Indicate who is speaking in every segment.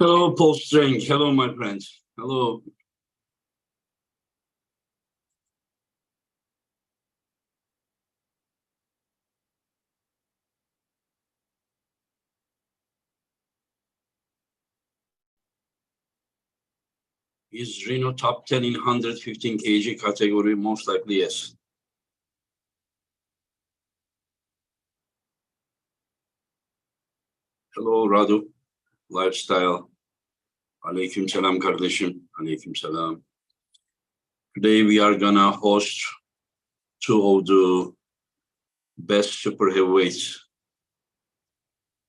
Speaker 1: Hello, Paul Strange. Hello, my friends. Hello. Is Reno top 10 in 115 kg category? Most likely, yes. Hello, Radu. Lifestyle. Aleyküm selam kardeşim. Aleyküm selam. Today we are gonna host two of the best super heavyweights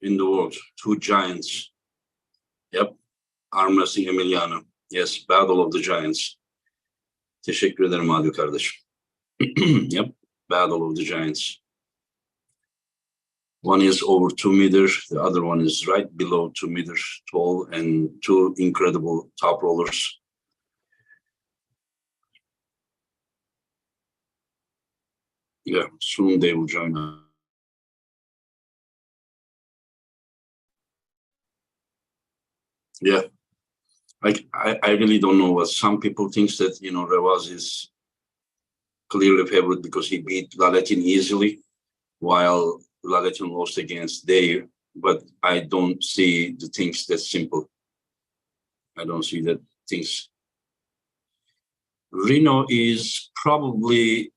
Speaker 1: in the world. Two giants. Yep. ERMES and Emiliano. Yes, Battle of the Giants. Teşekkür ederim Adi kardeşim. Yep, Battle of the Giants. One is over 2 meters, the other one is right below 2 meters tall, and two incredible top rollers. Yeah, soon they will join us. Yeah, I really don't know what some people think that, you know, Revaz is clearly favorite because he beat Laletin easily, while Laletin lost against Dave, but I don't see the things that simple. I don't see that things. Reno is probably a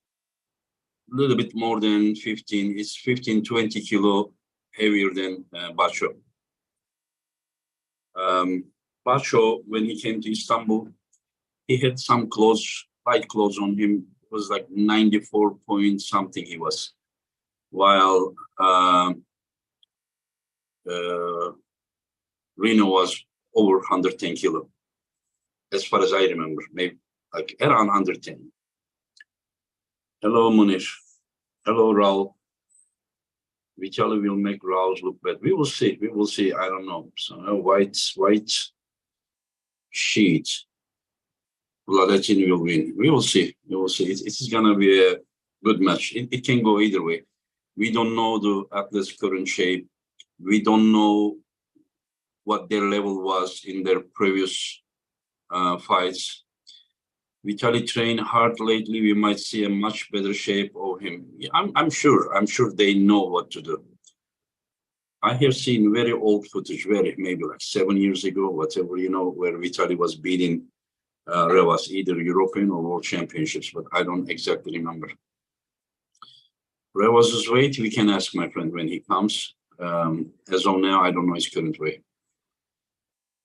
Speaker 1: little bit more than 15. It's 15, 20 kilo heavier than Bacho. Bacho, when he came to Istanbul, he had some clothes, light clothes on him. It was like 94 point something he was. While Reno was over 110 kilo, as far as I remember, maybe like around 110. Hello, Munish. Hello, Raul. Vitaly will make Raul look bad. We will see. We will see. I don't know. So white sheet. Laletin will win. We will see. We will see. It's gonna be a good match. It can go either way. We don't know the athlete's current shape. We don't know what their level was in their previous fights. Vitaly trained hard lately. We might see a much better shape of him. I'm sure. I'm sure they know what to do. I have seen very old footage, maybe like 7 years ago, whatever, you know, where Vitaly was beating Revaz, either European or World Championships, but I don't exactly remember. Revaz's weight, we can ask my friend when he comes. As of now, I don't know his current weight.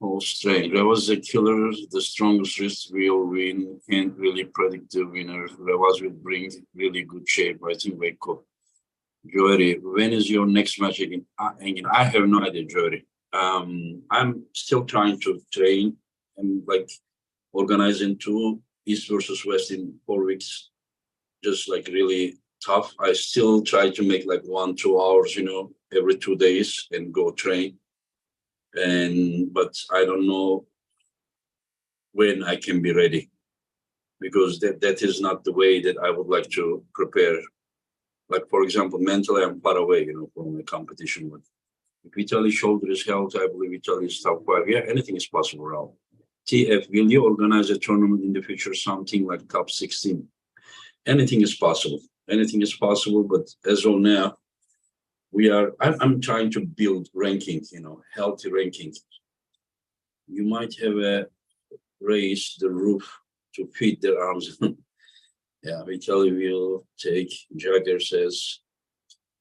Speaker 1: Oh, strange. Revaz is a killer. The strongest wrist will win. Can't really predict the winner. Revaz will bring really good shape. I think Waco. Jory, when is your next match again? I have no idea, Jory. I'm still trying to train and like organizing two East versus West in 4 weeks. Just like really tough. I still try to make like 1-2 hours, you know, every 2 days and go train. But I don't know when I can be ready, because that is not the way that I would like to prepare. Like, for example, mentally, I'm far away, you know, from the competition. But if Vitaly shoulder is held, I believe Vitaly is top 5. Yeah, anything is possible, Raul. TF, will you organize a tournament in the future, something like top 16? Anything is possible. Anything is possible, but as of now, I'm trying to build ranking, you know, healthy ranking. you might have a raise the roof to feed their arms. Yeah, Vitaly will take. Jagger says,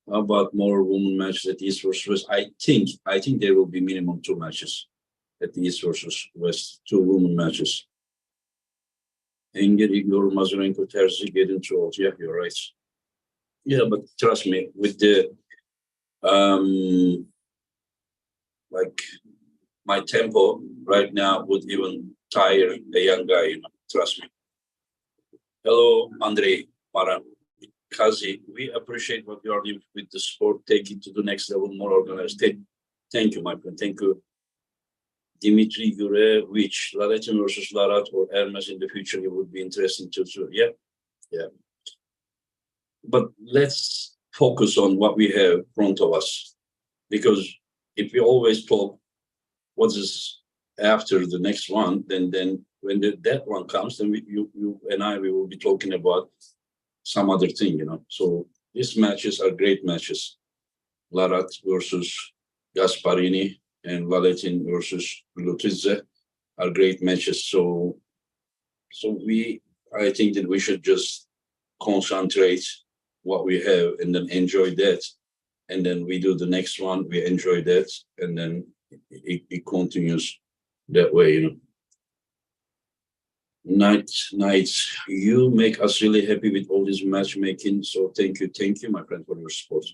Speaker 1: how about more women matches at East versus West? I think there will be minimum 2 matches at the East versus West, 2 women matches. Engel, Igor, Mazurenko, Terzi getting too old. Yeah, you're right. Yeah, but trust me, with the like my tempo right now would even tire a young guy, you know, trust me. Hello, Andrei, Maran, Kazi. We appreciate what you are doing with the sport, take it to the next level, more organized. Thank you, my friend. Thank you. Dimitri Gurevich, Laletin versus LARRATT or ERMES in the future, it would be interesting too. Yeah, yeah. But let's focus on what we have in front of us, because if we always talk what is after the next one, then when that one comes, then you and I, we will be talking about some other thing, you know. So these matches are great matches. LARRATT versus GASPARINI and Laletin versus Lutidze are great matches. So I think that we should just concentrate what we have and then enjoy that. And then we do the next one, we enjoy that, and then it continues that way, you know. Nights, you make us really happy with all this matchmaking. So thank you, my friend, for your support.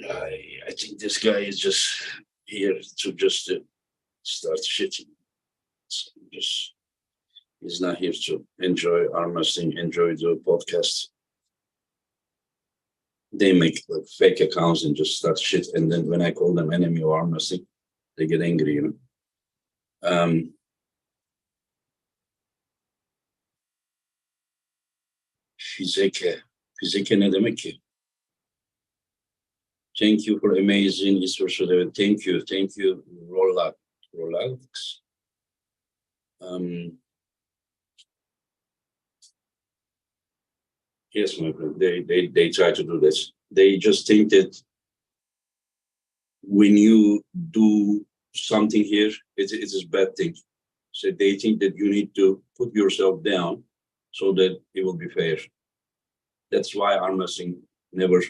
Speaker 1: I think this guy is just here to just start shitting. He's not here to enjoy arm wrestling, enjoy the podcast. They make like fake accounts and just start shit. And then when I call them enemy or arm wrestling, they get angry, you know. Fizike ne demek ki? Thank you for amazing East versus West. Thank you, Rolex. Yes, my friend, they try to do this. They just think that when you do something here, it is a bad thing. So they think that you need to put yourself down so that it will be fair. That's why arm wrestling never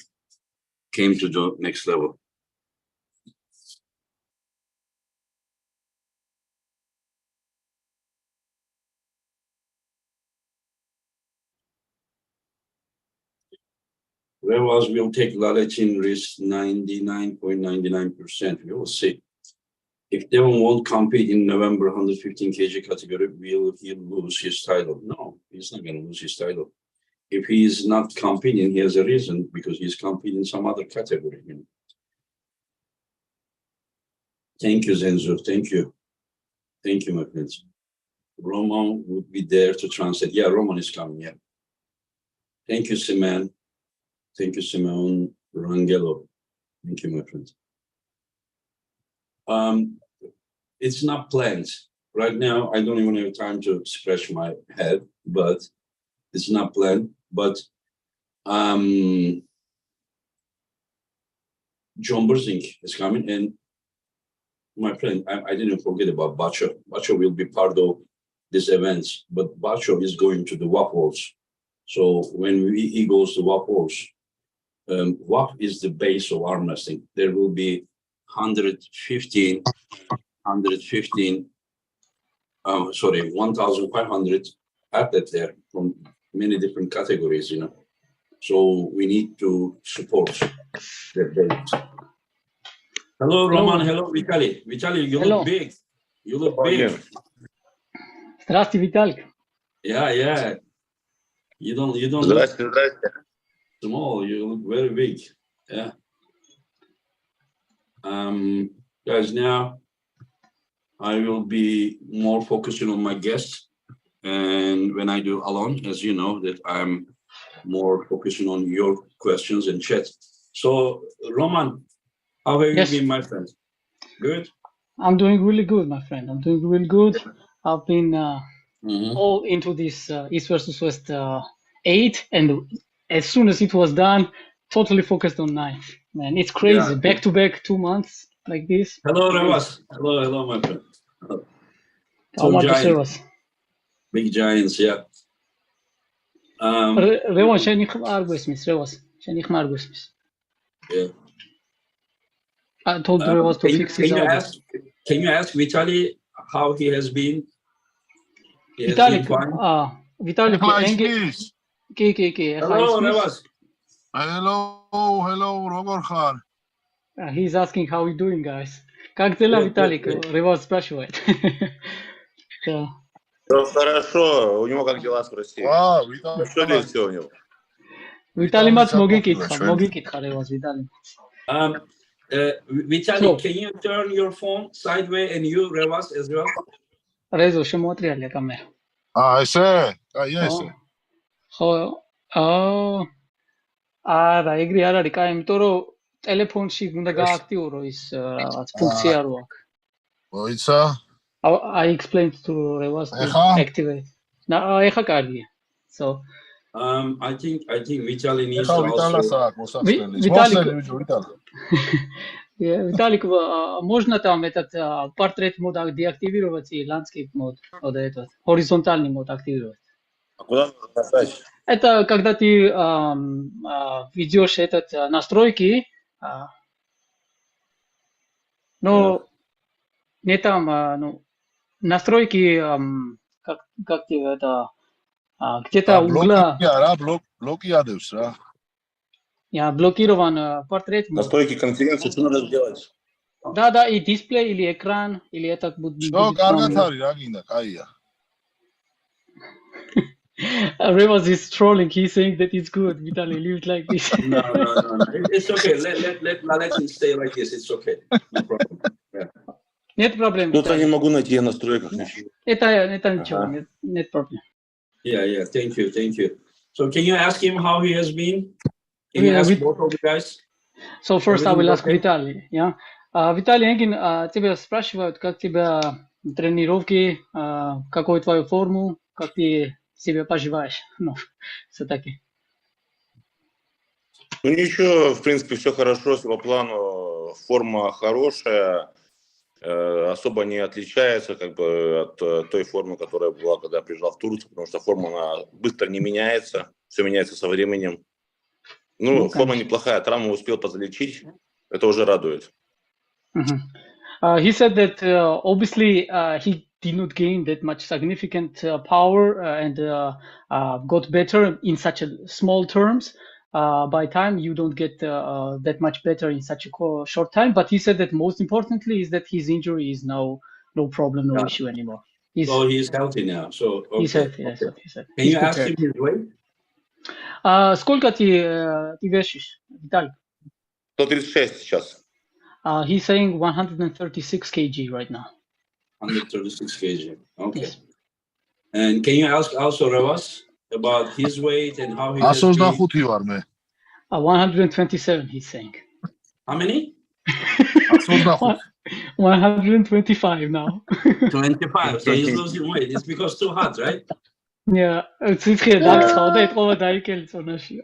Speaker 1: came to the next level. Revaz will take Laletin risk 99.99%. We will see. If Devon won't compete in November 115 kg category, will he lose his title? No, he's not going to lose his title. If he is not competing, he has a reason, because he's competing in some other category. You know? Thank you, Zenzo. Thank you, my friends. Roman would be there to translate. Yeah, Roman is coming. Yeah. Thank you, Simon. Thank you, Simon Rangelo. Thank you, my friend. It's not planned. Right now, I don't even have time to scratch my head, but it's not planned. But John Burzink is coming, and my friend, I didn't forget about Bacho. Bacho will be part of this event, but Bacho is going to the Waffles. So when he goes to Waffles, WAP is the base of arm wrestling. There will be 1,500 athletes there from many different categories, you know. So we need to support that base. Hello, Roman. Hello, Vitaly. Vitaly, you look big. You look big.
Speaker 2: Здравствуйте, Vitaly.
Speaker 1: Yeah. You don't look small. You look very big. Yeah. Guys, now I will be more focusing on my guests, and when I do alone, as you know, that I'm more focusing on your questions and chat. So, Roman, how have you been, my friend? Good?
Speaker 2: I'm doing really good, my friend. I'm doing really good. I've been all into this East versus West 8, and as soon as it was done, totally focused on 9. Man, it's crazy. Back to back 2 months. like this.
Speaker 1: Hello, Revaz. Hello, my friend.
Speaker 2: How much Revaz?
Speaker 1: Big giants, yeah.
Speaker 2: Revaz, შენი ხმარ გვესმის, Revaz. შენი ხმარ გვესმის.
Speaker 1: Yeah.
Speaker 2: I told Revaz to fix his audio.
Speaker 1: Can you ask Vitaly how he has been?
Speaker 2: Vitaly, Vitaly,
Speaker 1: Hello, Revaz.
Speaker 3: Hello, როგორ ხარ?
Speaker 2: He's asking how we doing, guys. Как дела, Виталик? Revaz спрашивает.
Speaker 4: Все хорошо. У него как дела, спроси. Что ли все у него?
Speaker 2: Виталий мац მოგიკითხა Revaz, Vitaly.
Speaker 1: Vitaly, can you turn your phone sideways and you, Revaz, as well?
Speaker 2: Rezo, შემოატრიალია კამერა.
Speaker 3: ესე? კაია ესე.
Speaker 2: ხო. არა, ეგრე არ არის, კაი, იმიტომ რომ ტელეფონში უნდა გააქტიურო ის რაღაც ფუნქცია რო აქვს.
Speaker 3: მოიცა?
Speaker 2: I explained to Revaz to activate. ეხა კარგია. So
Speaker 1: I think Vitaly needs to
Speaker 3: also.
Speaker 2: Виталик, можно там этот портрет мод деактивировать и landscape мод, вот этот горизонтальный мод активировать.
Speaker 4: А куда нажать?
Speaker 2: Это когда ты ведешь этот настройки, но не там, ну, настройки, как ты это, где-то угла.
Speaker 3: Блоки адевс, да?
Speaker 2: Я блокирован портрет.
Speaker 4: Настройки конференции, что надо сделать?
Speaker 2: Да, и дисплей, или экран, или этот будет.
Speaker 3: Что, каргатари, рагина, кайя.
Speaker 2: Revaz is trolling. He's saying that it's good. Vitaly, leave it like this.
Speaker 1: No. It's okay. Let Laletin stay like this. It's okay. No problem. Yeah.
Speaker 2: Нет проблем.
Speaker 4: Тут я не могу найти в настройках ничего.
Speaker 2: Это ничего, нет проблем.
Speaker 1: Yeah. Thank you. So can you ask him how he has been? Can you ask both of you guys?
Speaker 2: So first I will ask Vitaly. Yeah. Виталий, Энгин, тебя спрашивают, как тебя тренировки, какую твою форму, как ты себя поживаешь? Ну, все-таки.
Speaker 4: Ну ничего, в принципе, все хорошо, по плану форма хорошая, особо не отличается как бы от той формы, которая была, когда я приезжал в Турцию, потому что форма она быстро не меняется, все меняется со временем. Ну, форма неплохая, травму успел позалечить, это уже радует.
Speaker 2: He said that obviously he did not gain that much significant power and got better in such a small terms. By time you don't get that much better in such a short time. But he said that most importantly is that his injury is now no problem, no issue anymore.
Speaker 1: So he's healthy now. So okay.
Speaker 2: He's healthy. Yes, he said.
Speaker 1: Can you ask him his weight?
Speaker 2: Сколько ты весишь, Виталий?
Speaker 4: 136 сейчас.
Speaker 2: He's saying 136 kg right now.
Speaker 1: 136 kg. Okay.
Speaker 2: Yes.
Speaker 1: And can you ask also Revaz about his weight and how he has been?
Speaker 2: 127, he's saying.
Speaker 1: How many?
Speaker 2: 125 now.
Speaker 1: 25. So he's losing weight. It's because too hot, right?
Speaker 2: Yeah, ციხე დაგცხავდა ეთყობა დაიკელი წონაშია.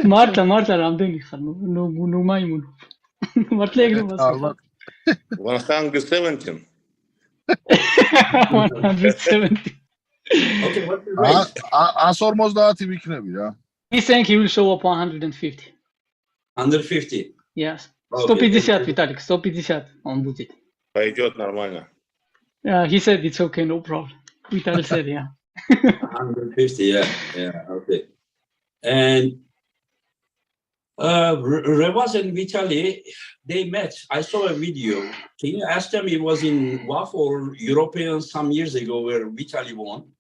Speaker 2: მართლა რამდენი ხარ? ნუ მაიმუნო. მართლა ეგრე მასა.
Speaker 4: 117.
Speaker 2: 170.
Speaker 1: Okay, what's his weight?
Speaker 3: 150 ვიქნები რა.
Speaker 2: He's saying he will show up 150.
Speaker 1: 150.
Speaker 2: Yes.
Speaker 1: Okay.
Speaker 2: 150, Vitaly, 150 он будет.
Speaker 4: Пойдет нормально.
Speaker 2: He said it's okay, no problem. Vitaly said, yeah.
Speaker 1: 150, yeah, okay. And Revaz and Vitaly, they met. I saw a video. Can you ask them? It was in WAF or European some years ago where Vitaly won.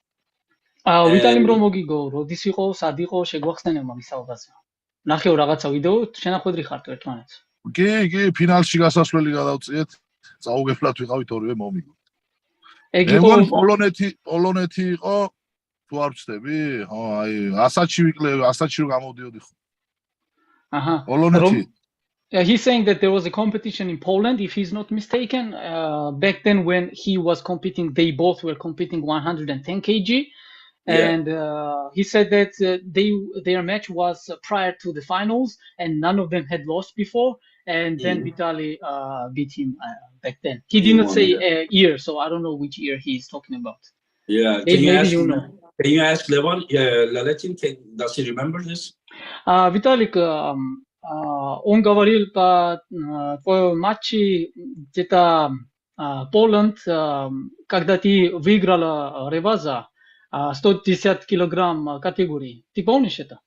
Speaker 2: Vitaly რომ მოგიგო, როდის იყო, სად იყო, შეგვახსენება მის საუბარზე. ნახეო რაღაცა ვიდეო, შენახვედრი ხართ ერთმანეთს.
Speaker 3: კი, ფინალში გასასვლელი გადავწიეთ. წაუგებლად ვიყავით ორივე მომიგო.
Speaker 2: ეგ იყო
Speaker 3: პოლონეთი იყო, თუ არ ვწდები? ხო, აი, ასათში ვიკლები, ასათში რომ გამოვდიოდი ხო. პოლონეთი.
Speaker 2: He's saying that there was a competition in Poland, if he's not mistaken. Back then when he was competing, they both were competing 110 kg. And he said that their match was prior to the finals and none of them had lost before. and then Vitaly beat him back then. He did not say year, so I don't know which year he's talking about.
Speaker 1: Yeah,
Speaker 2: maybe you know.
Speaker 1: Can you ask Levon, Laletin, does he remember this?
Speaker 2: Виталик, он говорил по матче где-то Поланд, когда ты выиграла Реваза 110 килограмм категории. Ты помнишь это?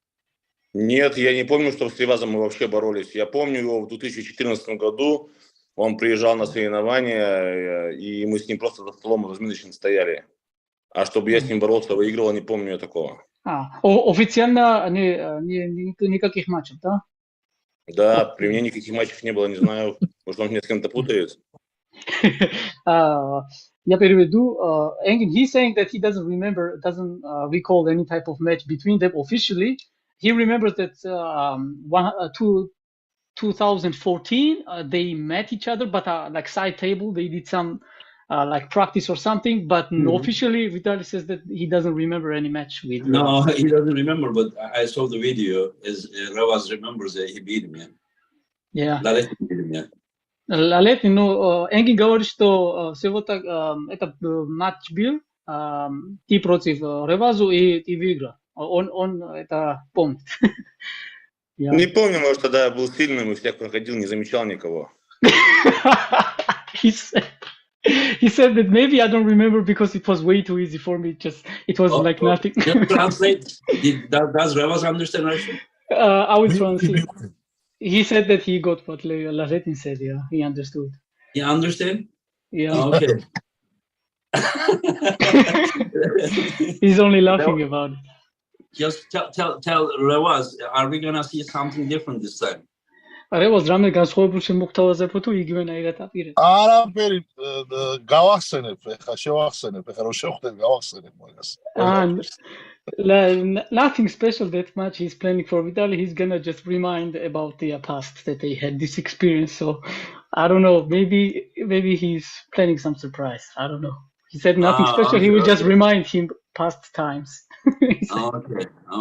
Speaker 4: Нет, я не помню, что с Ревазом мы вообще боролись. Я помню его в 2014 году. Он приезжал на соревнования, и мы с ним просто за столом разминочным стояли. А чтобы я с ним боролся, выигрывал, не помню я такого.
Speaker 2: Официально никаких матчев, да?
Speaker 4: Да, при мне никаких матчев не было, не знаю. Может, он меня с кем-то путает.
Speaker 2: Я переведу. He's saying that he doesn't recall any type of match between them officially. He remembers that 2014 they met each other, but like side table they did some like practice or something. But officially, Vitaly says that he doesn't remember any match with.
Speaker 1: No, he doesn't remember. But I saw the video. As Revaz remembers that he beat him.
Speaker 2: Yeah.
Speaker 1: Laletin beat him. Yeah.
Speaker 2: Laletin, но Энгин говорит, что всего так этот матч был ты против Ревазу и ты выиграл. Он это помнит.
Speaker 4: Не помню, может, тогда я был сильным и всех проходил, не замечал никого.
Speaker 2: He said that maybe I don't remember because it was way too easy for me. It was like nothing.
Speaker 1: Translate. Does Revaz understand Russian?
Speaker 2: I will translate. He said that he got what Laletin said. Yeah, he understood.
Speaker 1: You understand?
Speaker 2: Yeah.
Speaker 1: Okay.
Speaker 2: He's only laughing about it.
Speaker 1: Just tell Revaz, are we gonna see something different this time?
Speaker 2: Revaz, რამე განსხვავებულ შემოგთავაზებო თუ იგივენაირად აპირებ?
Speaker 3: არაფერი გავახსენებ, ეხლა შევახსენებ, ეხლა რომ შევხვდეთ გავახსენებ მაგას.
Speaker 2: Nothing special that much he's planning for Vitaly. He's gonna just remind about the past that they had this experience. So I don't know. Maybe he's planning some surprise. I don't know. He said nothing special. He will just remind him past times.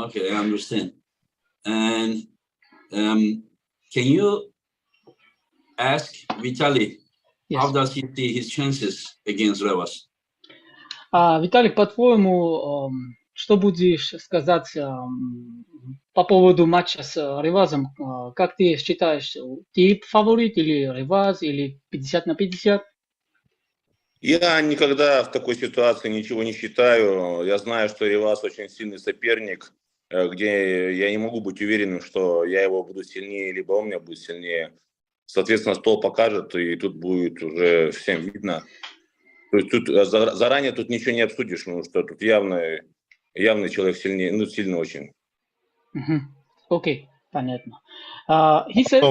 Speaker 1: Okay, I understand. And can you ask Vitaly, how does he see his chances against Revaz?
Speaker 2: Виталик, по-твоему, что будешь сказать по поводу матча с Ревазом? Как ты считаешь, ты фаворит или Реваз, или 50/50?
Speaker 4: Я никогда в такой ситуации ничего не считаю. Я знаю, что Реваз очень сильный соперник, где я не могу быть уверенным, что я его буду сильнее, либо он меня будет сильнее. Соответственно, стол покажет, и тут будет уже всем видно. То есть тут заранее тут ничего не обсудишь, потому что тут явный человек сильнее, сильно очень.
Speaker 2: Окей, понятно. He said,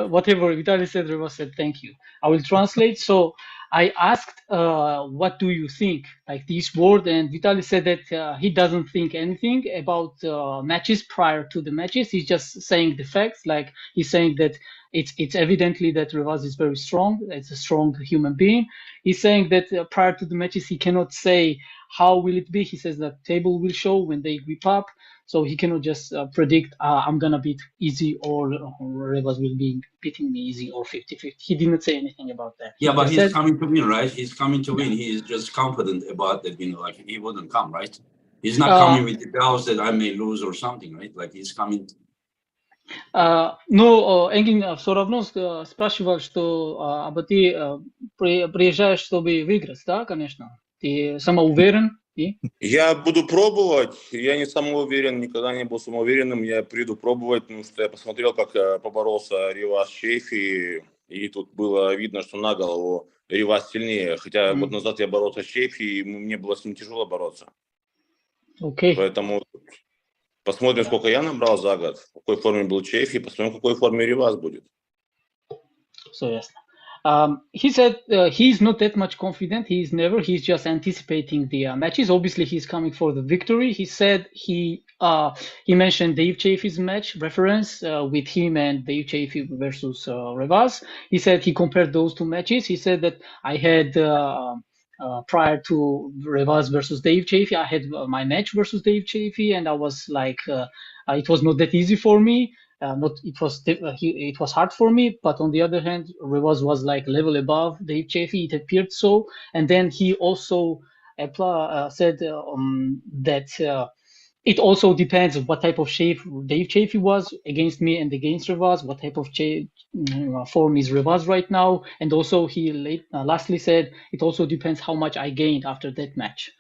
Speaker 2: whatever Vitaly said, Revaz said, thank you. I will translate. So I asked, what do you think? Like this word, and Vitaly said that he doesn't think anything about matches prior to the matches. He's just saying the facts. Like he's saying that it's evidently that Revaz is very strong. It's a strong human being. He's saying that prior to the matches, he cannot say how will it be. He says that table will show when they grip up. So he cannot just predict, I'm going to beat easy or Revaz will be beating me easy or 50-50. He didn't say anything about that.
Speaker 1: Yeah, but he's coming to win, right? He's coming to win. He is just confident about that, like he wouldn't come, right? He's not coming with the doubts that I may lose or something, right? Like he's coming.
Speaker 2: Ну, Энгин все равно спрашивал, что ты приезжаешь, чтобы выиграть, да, конечно? Ты самоуверен?
Speaker 4: Я буду пробовать. Я не самоуверен, никогда не был самоуверенным. Я приду пробовать, потому что я посмотрел, как поборолся Реваз с Чейфи, и тут было видно, что на голову Реваз сильнее. Хотя год назад я боролся с Чейфи, и мне было с ним тяжело бороться. Поэтому посмотрим, сколько я набрал за год, в какой форме был Чейфи, посмотрим, в какой форме Реваз будет.
Speaker 2: Все ясно. He said he's not that much confident. He's just anticipating the matches. Obviously, he's coming for the victory. He said he mentioned Dave Chafee's match reference with him and Dave Chafee versus Revaz. He said he compared those two matches. He said that I had prior to Revaz versus Dave Chafee, I had my match versus Dave Chafee, and I was like, it was not that easy for me. it was hard for me, but on the other hand, Revaz was like level above Dave Chaffee. It appeared so, and then he also said that it also depends on what type of shape Dave Chaffee was against me and against Revaz, what type of form is Revaz right now, and also he lastly said it also depends how much I gained after that match.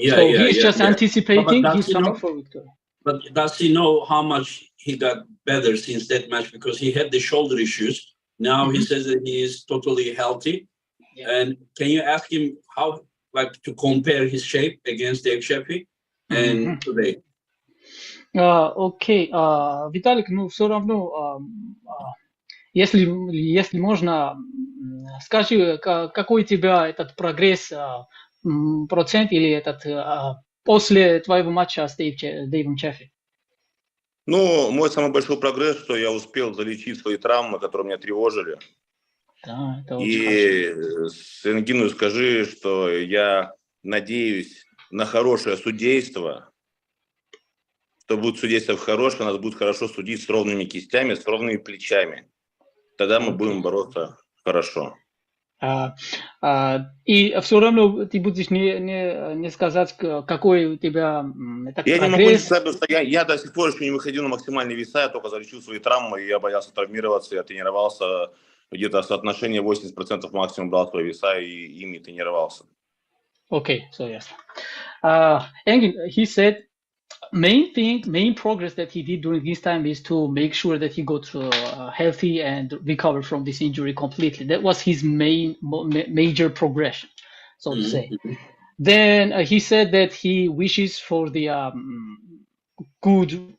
Speaker 2: So he's just anticipating. He's coming for victory.
Speaker 1: But does he know how much he got better since that match? Because he had the shoulder issues. Now he says that he is totally healthy. Yeah. And can you ask him how, like, to compare his shape against Dave Chaffee and today?
Speaker 2: Окей, Виталик, ну все равно, если можно, скажи, какой у тебя этот прогресс, процент или этот после твоего матча с Дэйвом Chaffee?
Speaker 4: Ну, мой самый большой прогресс, что я успел залечить свои травмы, которые меня тревожили.
Speaker 2: Да, это очень
Speaker 4: и Сенгину скажи, что я надеюсь на хорошее судейство. Что будет судейство хорошее, нас будет хорошо судить с ровными кистями, с ровными плечами. Тогда мы будем бороться хорошо.
Speaker 2: И все равно ты будешь не сказать, какой у тебя этот
Speaker 4: я
Speaker 2: прогресс.
Speaker 4: Не могу сказать, потому что я до сих пор еще не выходил на максимальные веса, я только залечил свои травмы, и я боялся травмироваться, я тренировался где-то соотношение 80% максимум брал свои веса и ими тренировался.
Speaker 2: Okay, so yes. Engin, he said main progress that he did during this time is to make sure that he got healthy and recover from this injury completely. That was his major progression, so to say. Then he said that he wishes for the good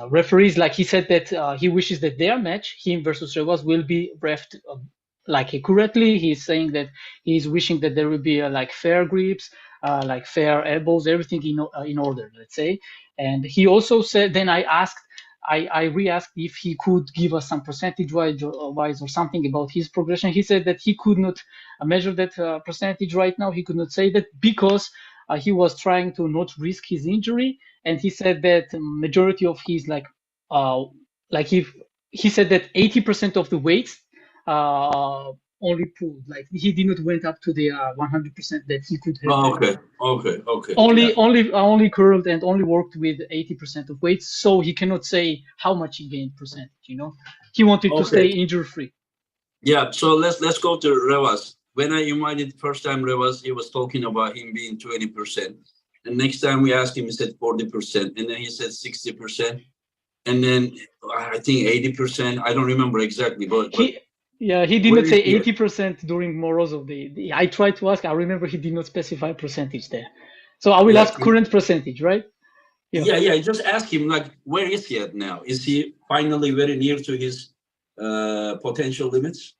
Speaker 2: referees. Like he said that he wishes that their match, him versus Revaz, will be refed like accurately. He's saying that he's wishing that there will be like fair grips, like fair elbows, everything in order, let's say. And he also said, then I re-asked if he could give us some percentage-wise or something about his progression. He said that he could not measure that percentage right now. He could not say that because he was trying to not risk his injury. And he said that majority of his he said that 80% of the weights only pulled, like he did not went up to the 100% that he could have.
Speaker 1: Okay.
Speaker 2: Only curled and only worked with 80% of weights, so he cannot say how much he gained percentage. He wanted to stay injury free.
Speaker 1: Yeah, so let's go to Revaz. When I invited first time Revaz, he was talking about him being 20%, and next time we asked him, he said 40%, and then he said 60%, and then I think 80%. I don't remember exactly, but
Speaker 2: he did not say 80% during Morozov. I tried to ask. I remember he did not specify percentage there. So I will ask current percentage, right?
Speaker 1: Yeah. Just ask him, like, where is he at now? Is he finally very near to his potential limits?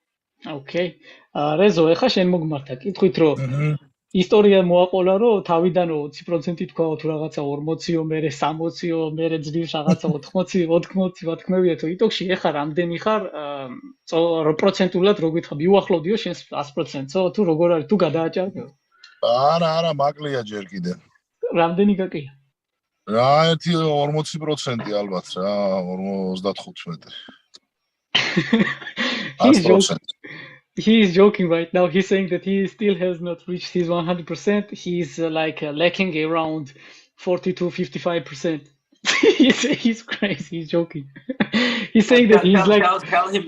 Speaker 2: Okay. Rezo, ეხა შენ მოგმართა კითხვით, რომ ისტორია მოაყოლა, რომ თავიდან 20% თქვა თუ რაღაცა 40-ო, მერე 60-ო, მერე ძლივს რაღაცა 80 ვათქმევია თუ იტოქში ეხა რამდენი ხარ პროცენტულად რო გითხრა მიუახლოვდიო შენს 100%-ო თუ როგორ არის თუ გადააჭარბეო?
Speaker 3: არა, მაკლია ჯერ კიდე.
Speaker 2: რამდენი გაკია?
Speaker 3: რა, ერთი 40% ალბათ რა, 35.
Speaker 2: He is joking right now. He's saying that he still has not reached his 100%. He's lacking around 40 to 55%. He's crazy. He's joking. He's saying that he's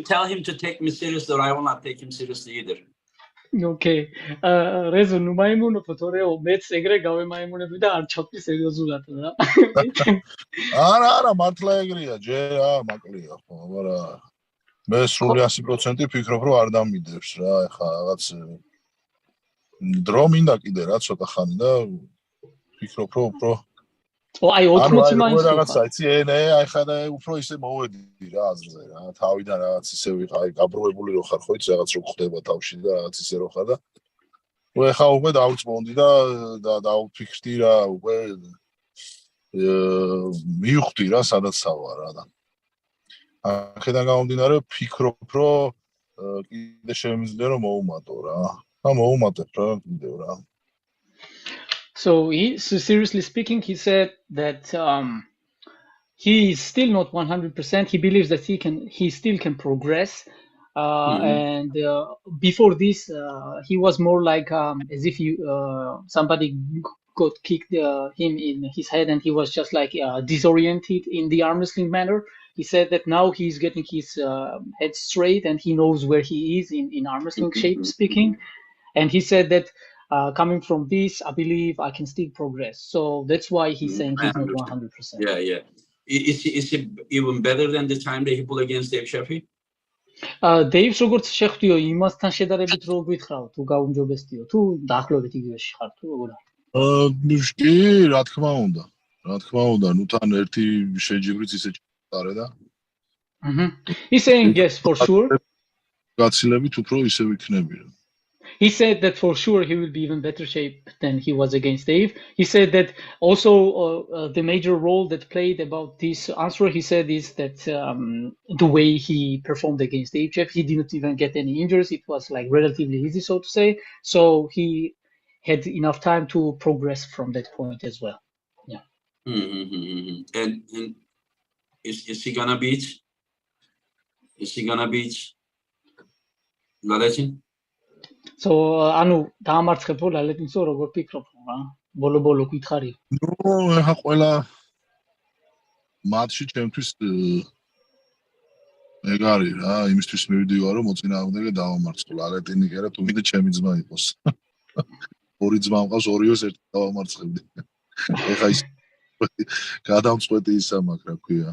Speaker 1: tell him to take me seriously, or I will not take him seriously either.
Speaker 2: Okay. Rezo, nu მაიმუნობ, თორე მეც ეგრე გავემაიმუნები და არ ჩავკი სერიოზულად რა.
Speaker 3: არა, მართლა ეგრეა, ჯერ მაკლია, მაგრამ მე სრული 100% ფიქრობ, რომ არ დამიდევს რა, ეხა რაღაც დრო მინდა კიდე რა ცოტა ხანი და ფიქრობ, რომ უფრო
Speaker 2: აი 80 მაინც
Speaker 3: რაღაცა იცი, აი ხა და უფრო ისე მოვედი რა აზრზე რა, თავიდან რაღაც ისე ვიყავ, აი გაბრუებული რო ხარ, ხო იცი რაღაც რო ხდება თავში და რაღაც ისე რო ხარ და ეხა უკვე დავწმონდი და დავფიქრდი რა, უკვე მივხვდი რა, სადაც სავალ რა და აქედან გამომდინარე ვფიქრობ, რომ კიდე შემიძლია რომ მოუმატო რა. მოუმატებ რა კიდევ რა.
Speaker 2: So seriously speaking, he said that he is still not 100%. He believes that he still can progress. And before this, he was more like as if somebody got kicked him in his head, and he was just like disoriented in the arm wrestling manner. He said that now he's getting his head straight and he knows where he is in arm wrestling shape speaking. And he said that coming from this, I believe I can still progress. So that's why he's saying he's not 100%.
Speaker 1: Yeah. Is he even better than the time that he pulled against Dave Sheffy?
Speaker 2: Dave's როგორც შეხვდიო იმასთან შედარებით რო გითხრავ თუ გაუმჯობესდიო თუ დაახლოებით იგივეში ხარ თუ როგორ არის?
Speaker 3: კი, რა თქმა უნდა, ნუ თან ერთი შეჯიბრიც ისე ჩარე და
Speaker 2: He's saying yes for sure.
Speaker 3: გაცილებით უფრო ისე ვიქნები.
Speaker 2: He said that for sure he will be even better shape than he was against Dave. He said that also the major role that played about this answer, he said, is that the way he performed against Dave Jeff, he didn't even get any injuries. It was like relatively easy, so to say. So he had enough time to progress from that point as well. Yeah.
Speaker 1: And is he gonna beat? Is he gonna beat Laletin?
Speaker 2: So ანუ დაამარცხებო ლალეტინსო როგორ ფიქრობ რა ბოლო გითხარი
Speaker 3: ნუ ეხა ყველა მატჩი ჩემთვის ეგ არის რა იმისთვის მივიდივარ რომ მოწინააღმდეგე დავამარცხო ლალეტინი კი არა თუმცა ჩემი ძმა იყოს ორი ძმა მყავს ორიოს ერთი დავამარცხებდი ეხა ის გადამწყვეტი ისა მაქვს რა ქვია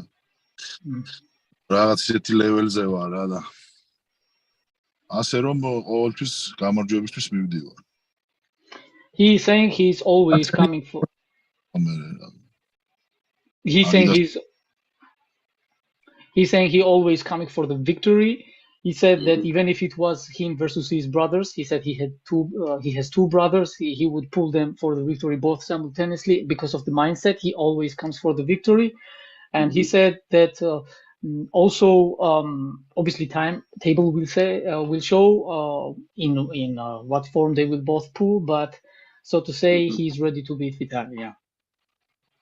Speaker 3: რაღაც ისეთი ლეველზე ვარ რა და ასე რომ ყოველთვის გამარჯვებისთვის მივდივარ.
Speaker 2: He's saying he's always coming for. He's saying he always coming for the victory. He said that even if it was him versus his brothers, he said he has two brothers. He would pull them for the victory both simultaneously because of the mindset. He always comes for the victory, and he said that. Also, obviously, table will show in what form they will both pull, but so to say, he's ready to beat Vitaly.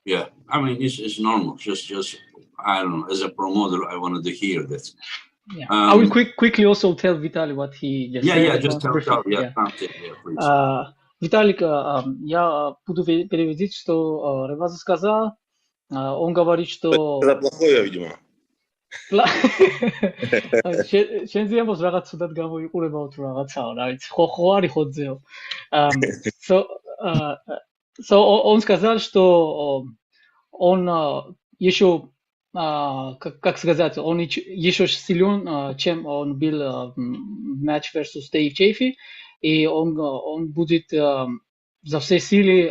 Speaker 1: Yeah, I mean it's normal. Just I don't know. As a promoter, I wanted to hear that.
Speaker 2: Yeah, I will quickly also tell Vitaly what he just said.
Speaker 1: Yeah, just tell. Yeah, please.
Speaker 2: Виталик, я буду переводить, что Revaz сказал. Он говорит, что.
Speaker 4: Это плохое, видимо.
Speaker 2: შენ ზიამბოს რაღაც ცუდად გამოიყურებაო თუ რაღაცაა რა ვიცი ხო არის ხოძეო so он сказал что он еще как сказать он еще силен чем он был матч versus Dave Jeffy и он будет за все силы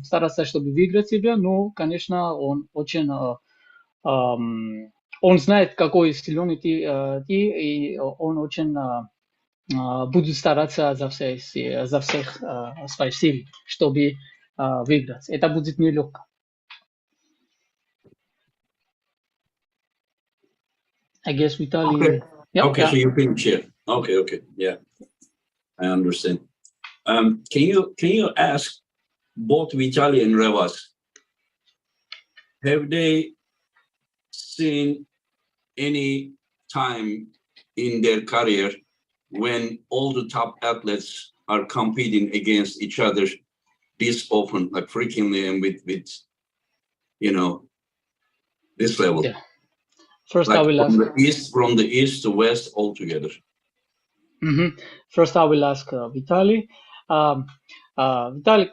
Speaker 2: стараться чтобы выиграть себя но конечно он очень он знает, какой силен ты, и он очень будет стараться за всех своих сил, чтобы выиграть. Это будет нелегко. I guess Vitaly.
Speaker 1: Okay. Okay, so you can share. Okay, yeah, I understand. Can you ask both Vitaly and Revaz? Have they seen any time in their career when all the top athletes are competing against each other this often, like frequently and with this level?
Speaker 2: Yeah. First,
Speaker 1: like
Speaker 2: I will ask
Speaker 1: from the east to west all together.
Speaker 2: First, I will ask Vitaly. Vitaly,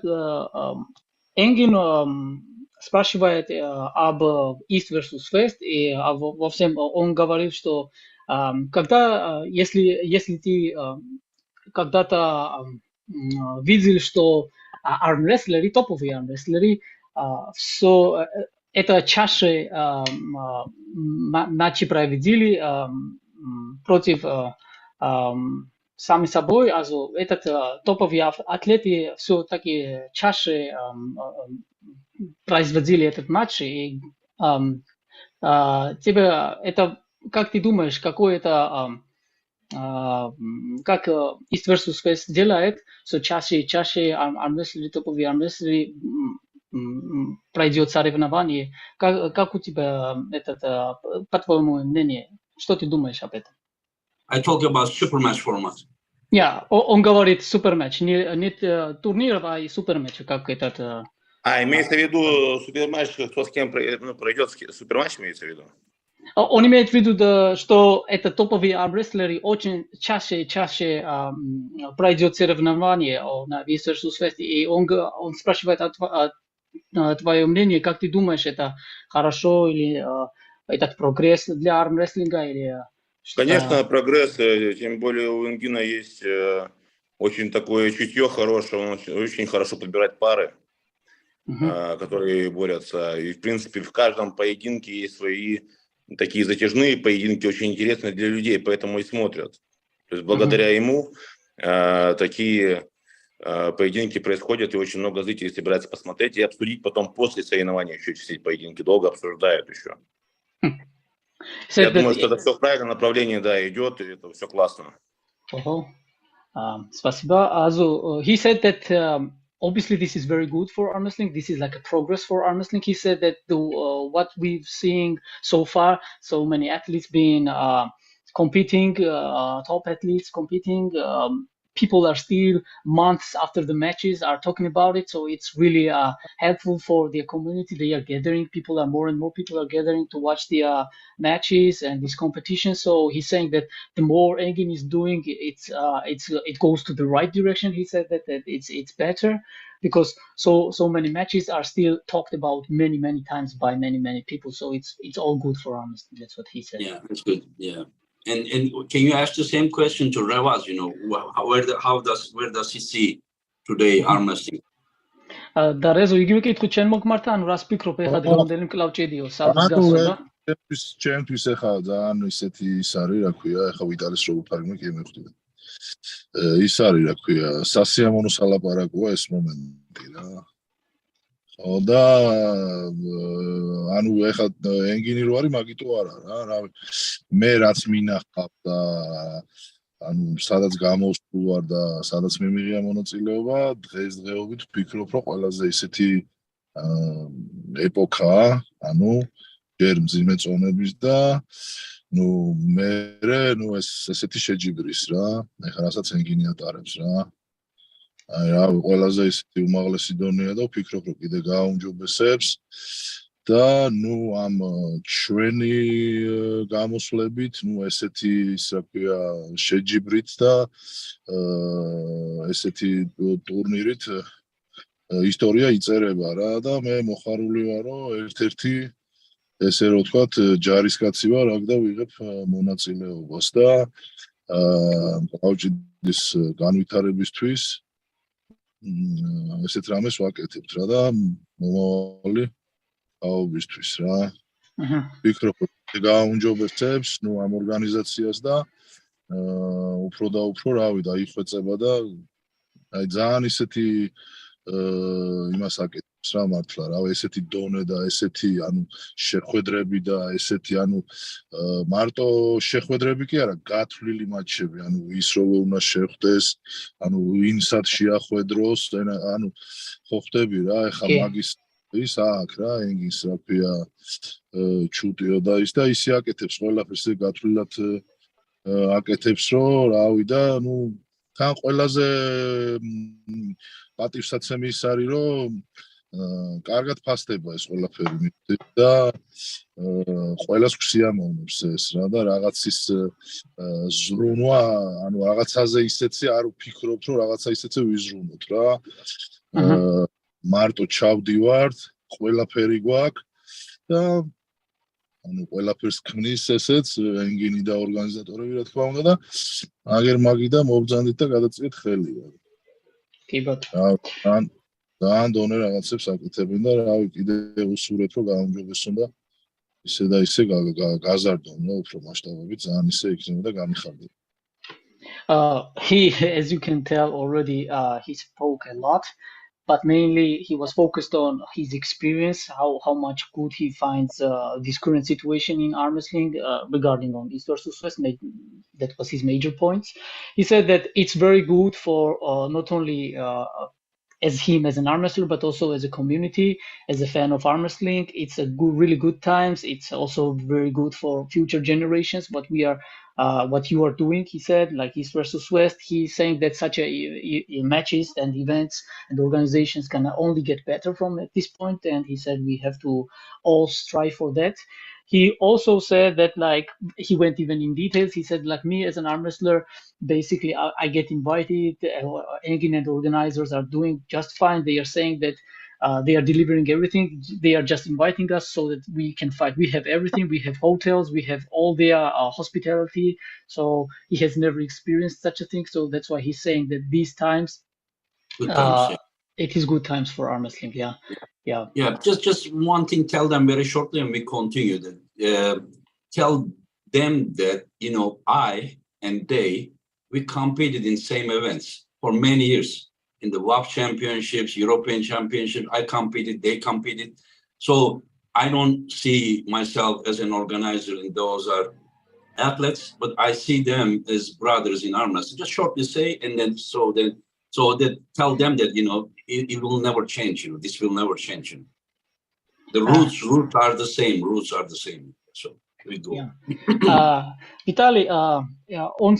Speaker 2: Engin спрашивает об East versus West, и во всем он говорит, что если ты когда-то видел, что армрестлеры, топовые армрестлеры, все это чаще матчи проводили против сами собой, also этот топовые атлеты все-таки чаще производили этот матч, и тебе это, как ты думаешь, какой это, как East versus West делает, что чаще армрестлеры, топовые армрестлеры пройдет соревнование. Как у тебя по твоему мнению, что ты думаешь об этом?
Speaker 1: I talk about super match format.
Speaker 2: Yeah, он говорит суперматч, не турниров, а и суперматч, как этот.
Speaker 4: Имеется в виду суперматч, кто с кем пройдет суперматч, имеется в виду?
Speaker 2: Он имеет в виду, что это топовые армрестлеры очень чаще пройдет соревнование на West vs West, и он спрашивает твое мнение, как ты думаешь, это хорошо или этот прогресс для армрестлинга или
Speaker 4: Конечно, прогресс, тем более у Ингина есть очень такое чутье хорошее, он очень хорошо подбирает пары, которые борются. И, в принципе, в каждом поединке есть свои такие затяжные поединки, очень интересные для людей, поэтому и смотрят. То есть благодаря ему такие поединки происходят, и очень много зрителей собирается посмотреть и обсудить потом после соревнования еще все эти поединки, долго обсуждают еще. Я думаю, что это все в правильном направлении, да, идет, и это все классно.
Speaker 2: Спасибо. Also, he said that obviously this is very good for arm wrestling. This is like a progress for arm wrestling. He said that what we've seen so far, so many athletes being competing, top athletes competing. People are still months after the matches are talking about it, so it's really helpful for the community. They are gathering. More and more people are gathering to watch the matches and this competition. So he's saying that the more Engin is doing, it goes to the right direction. He said that it's better because so many matches are still talked about many times by many people. So it's all good for arms. That's what he said.
Speaker 1: Yeah, that's good. Yeah. And can you ask the same question to Revaz? You know, where does he see today arm wrestling?
Speaker 2: და რეზო იგივე კითხვა ჩვენ მოგმართა, ანუ რას ფიქრობ ეხლა დღევანდელი მკლავ ჭედიო, სადაც გასვლა?
Speaker 3: ჩემთვის ეხლა ძალიან ისეთი ის არის, რა ქვია, ეხლა ვიტალის რო უფარგმე კი მეხდიდა. ის არის, რა ქვია, სასიამოვნო სალაპარაკოა ეს მომენტი რა. ხო და ანუ ეხლა ენგინი რო არის, მაგიტო არა რა. მე რაც მინახავ და ანუ სადაც გამოსვარ და სადაც მე მიღია მონაწილეობა, დღესდღეობით ვფიქრობ, რომ ყველაზე ისეთი ეპოქაა, ანუ ჯერ მძიმე წონების და ნუ მე ესეთი შეჯიბრის რა, ეხლა რასაც ენგინი ატარებს რა. აი რა ყველაზე ისეთი უმაღლესი დონეა და ვფიქრობ, რომ კიდე გააუმჯობესებს და ნუ ამ ჩვენი გამოსვლებით, ნუ ესეთი ის რა ქვია შეჯიბრით და ესეთი ტურნირით ისტორია იწერება რა და მე მოხარული ვარ, რომ ერთ-ერთი ესე რომ ვთქვათ ჯარისკაცი ვარ აქ და ვიღებ მონაწილეობას და ყავჭიდის განვითარებისთვის ესეთ რამეს ვაკეთებთ რა და მომავალი აობისთვის რა. ვფიქრობ, რომ გააუმჯობესებს ნუ ამ ორგანიზაციას და უფრო და უფრო რავი დაიხვეწება და აი ძალიან ისეთი იმას აკეთებს რა მართლა რა, ესეთი დონე და ესეთი ანუ შეხვედრები და ესეთი ანუ მარტო შეხვედრები კი არა, გათვლილი მატჩები, ანუ ის რო უნდა შეხვდეს, ანუ ვინსაც შეახვედროს, ანუ ხო ხდები რა, ეხა მაგის ის აქ რა, ენგის რა ქვია ჩუტიო და ისე აკეთებს ყველაფერს გათვლილად აკეთებს რომ რავი და ნუ თან ყველაზე პატივსაცემი ის არის რომ კარგად ფასდება ეს ყველაფერი და ყველას გვსიამოვნებს ეს რა და რაღაცის ზრუნვა, ანუ რაღაცაზე ისეთზე არ ვფიქრობთ რომ რაღაცა ისეთზე ვიზრუნოთ რა. მარტო ჩავდივართ, ყველაფერი გვაქვს და ანუ ყველაფერს ქმნის ესეც ენგინი და ორგანიზატორები რა თქმა უნდა და აგერ მაგი და მობრძანდით და გადაწყვეტ ხელი რა.
Speaker 2: კი ბატონო.
Speaker 3: ძალიან დონე რაღაცებს აკეთებენ და რავი კიდე უსურვეთ რომ გააუმჯობესონ და ისე და ისე გაზარდონ რა უფრო მასშტაბებით ძალიან ისე იქნება და გამიხარდება.
Speaker 2: He, as you can tell already, he spoke a lot. But mainly he was focused on his experience, how much good he finds this current situation in arm wrestling regarding on East versus West. That was his major points. He said that it's very good for not only as him as an arm wrestler, but also as a community, as a fan of arm wrestling. It's a good, really good times. It's also very good for future generations. What you are doing, he said, like East versus West. He's saying that such matches and events and organizations can only get better from at this point. And he said we have to all strive for that. He also said that, like, he went even in details. He said, like, me as an arm wrestler, basically I get invited. Engin and organizers are doing just fine. They are saying that they are delivering everything. They are just inviting us so that we can fight. We have everything. We have hotels. We have all their hospitality. So he has never experienced such a thing. So that's why he's saying that these times,
Speaker 1: Good times, yeah.
Speaker 2: it is good times for arm wrestling. Yeah.
Speaker 1: Just one thing. Tell them very shortly, and we continue. That tell them that I and we competed in same events for many years in the WAP championships, European championships. I competed, they competed. So I don't see myself as an organizer, and those are athletes, but I see them as brothers in arm wrestling. Just shortly say, and then so that tell them that it will never change. This will never change. The roots are the same. Roots are the same. So we go.
Speaker 2: Виталий, он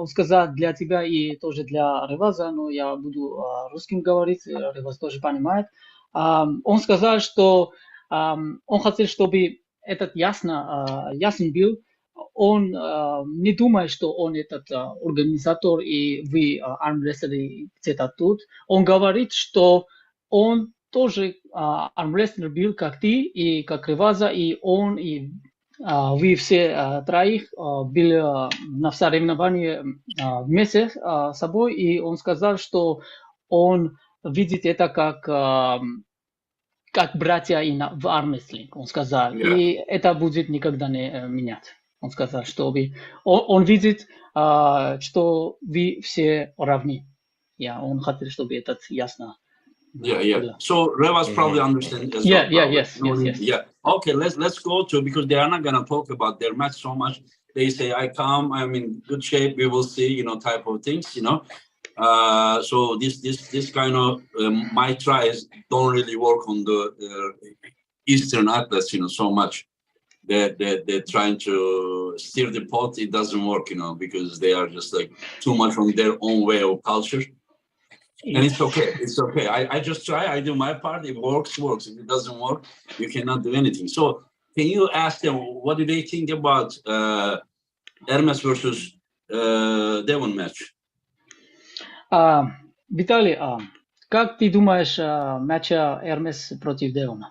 Speaker 2: сказал для тебя и тоже для Реваза, но я буду русским говорить, Реваз тоже понимает. Он сказал, что он хотел, чтобы этот ясен был. Он не думает, что он этот организатор и вы армрестлеры где-то тут. Он говорит, что он тоже армрестлер был, как ты и как Реваза, и он и вы все троих были на соревновании вместе с собой, и он сказал, что он видит это как братья в армрестлинг, он сказал, и это будет никогда не менять. Он сказал, что он видит, что вы все равны. Он хотел, чтобы это ясно.
Speaker 1: Yeah. So Revaz probably understand as well.
Speaker 2: Yes.
Speaker 1: Yeah. Okay, let's go to, because they are not gonna talk about their match so much. They say, I'm in good shape, we will see, type of things, So this kind of my tries don't really work on the Eastern athletes, so much. They're trying to steer the pot. It doesn't work, because they are just like too much on their own way of culture. And it's okay. I just try. I do my part. If it works. If it doesn't work, you cannot do anything. So can you ask them, what do they think about ERMES versus DEVON match?
Speaker 2: Виталий, как ты думаешь матча ERMES против DEVON?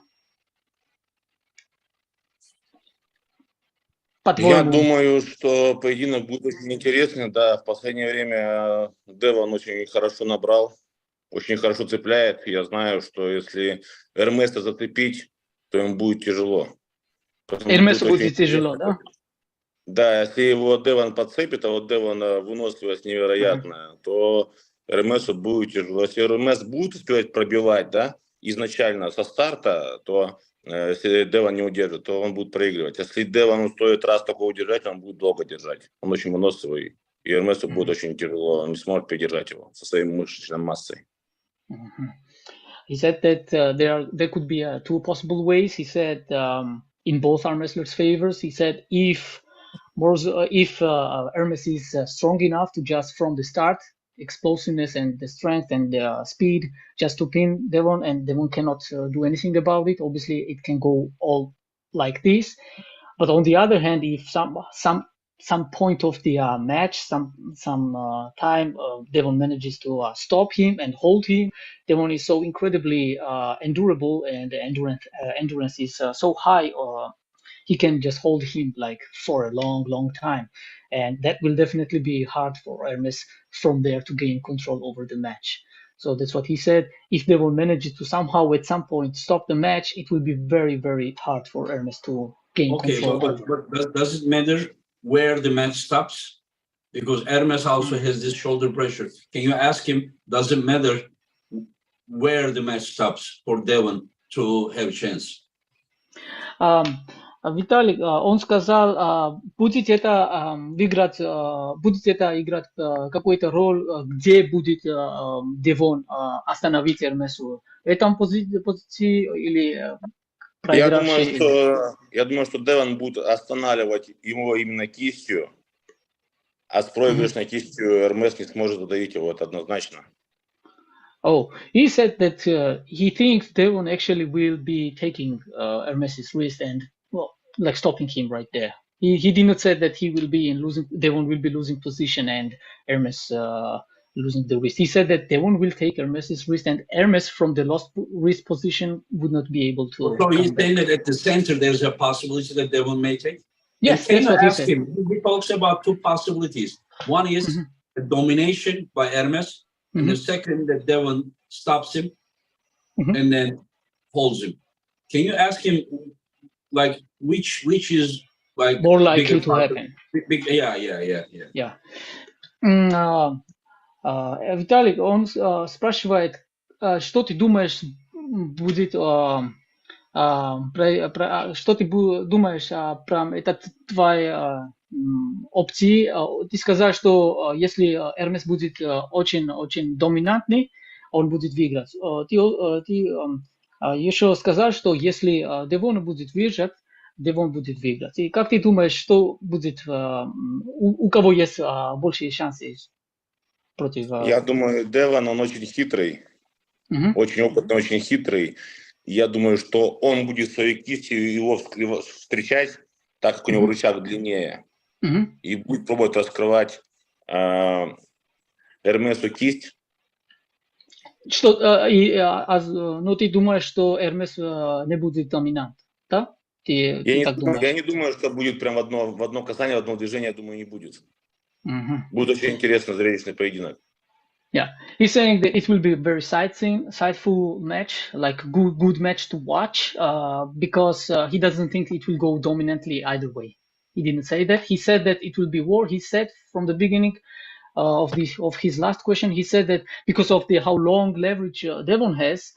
Speaker 4: Я думаю, что поединок будет очень интересный. Да, в последнее время DEVON очень хорошо набрал, очень хорошо цепляет. Я знаю, что если ERMES зацепить, то им будет тяжело.
Speaker 2: ERMES будет тяжело, да?
Speaker 4: Да, если его DEVON подцепит, а вот DEVON выносливость невероятная, то ERMES будет тяжело. Если ERMES будет успевать пробивать, да, изначально со старта, то если DEVON не удержит, то он будет проигрывать. Если DEVON стоит раз такого удержать, он будет долго держать. Он очень выносливый, и ERMES будет очень тяжело, он не сможет передержать его со своей мышечной массой.
Speaker 2: He said that there could be two possible ways. He said in both arm wrestlers' favors. He said if ERMES is strong enough to just from the start, explosiveness and the strength and the speed, just to pin DEVON, and DEVON cannot do anything about it. Obviously, it can go all like this. But on the other hand, if some point of the match, some time, DEVON manages to stop him and hold him. DEVON is so incredibly endurable, and the endurance is so high. He can just hold him like for a long time, and that will definitely be hard for ERMES from there to gain control over the match. So that's what he said. If DEVON manages to somehow at some point stop the match, it will be very, very hard for ERMES to gain control.
Speaker 1: But does it matter where the match stops? Because ERMES also has this shoulder pressure. Can you ask him, does it matter where the match stops for DEVON to have a chance?
Speaker 2: Виталик, он сказал, будет это играть какую-то роль, где будет Девон остановить Эрмесу. В этом позиции или проигравший?
Speaker 4: Я думаю, что Девон будет останавливать его именно кистью, а с проигрышной кистью Эрмес не сможет задавить его, это однозначно.
Speaker 2: Oh, he said that he thinks Devon actually will be taking Hermes's wrist and like stopping him right there. He did not say that he will be Devon will be losing position and Hermes losing the wrist. He said that Devon will take Hermes's wrist and Hermes from the lost wrist position would not be able to.
Speaker 1: So he's saying that at the center there's a possibility that Devon may take.
Speaker 2: Yes,
Speaker 1: can
Speaker 2: that's
Speaker 1: you
Speaker 2: what he
Speaker 1: ask
Speaker 2: said.
Speaker 1: him? He talks about two possibilities. One is a domination by Hermes. And the second, that Devon stops him and then holds him. Can you ask him, like, which is like
Speaker 2: more likely to happen?
Speaker 1: Yeah.
Speaker 2: Виталик, он спрашивает, что ты думаешь будет, что ты думаешь про этот твои опции? Ты сказал, что если Hermes будет очень доминантный, он будет выиграть. Ты еще сказал, что если Devon будет выиграть, Devon будет выиграть. И как ты думаешь, что будет, у кого есть большие шансы против?
Speaker 4: Я думаю, Девон, он очень хитрый, очень опытный, очень хитрый. Я думаю, что он будет своей кистью его встречать, так как у него рычаг длиннее, и будет пробовать раскрывать Эрмесу кисть.
Speaker 2: Но ты думаешь, что Эрмес не будет доминант, да?
Speaker 4: Я не думаю, что будет прям в одно касание, в одно движение, я думаю, не будет. Будет очень интересно, зрелищный поединок.
Speaker 2: Yeah, he's saying that it will be a very insightful match, like good match to watch, because he doesn't think it will go dominantly either way. He didn't say that. He said that it will be war. He said from the beginning of his last question, he said that because of how long leverage Devon has,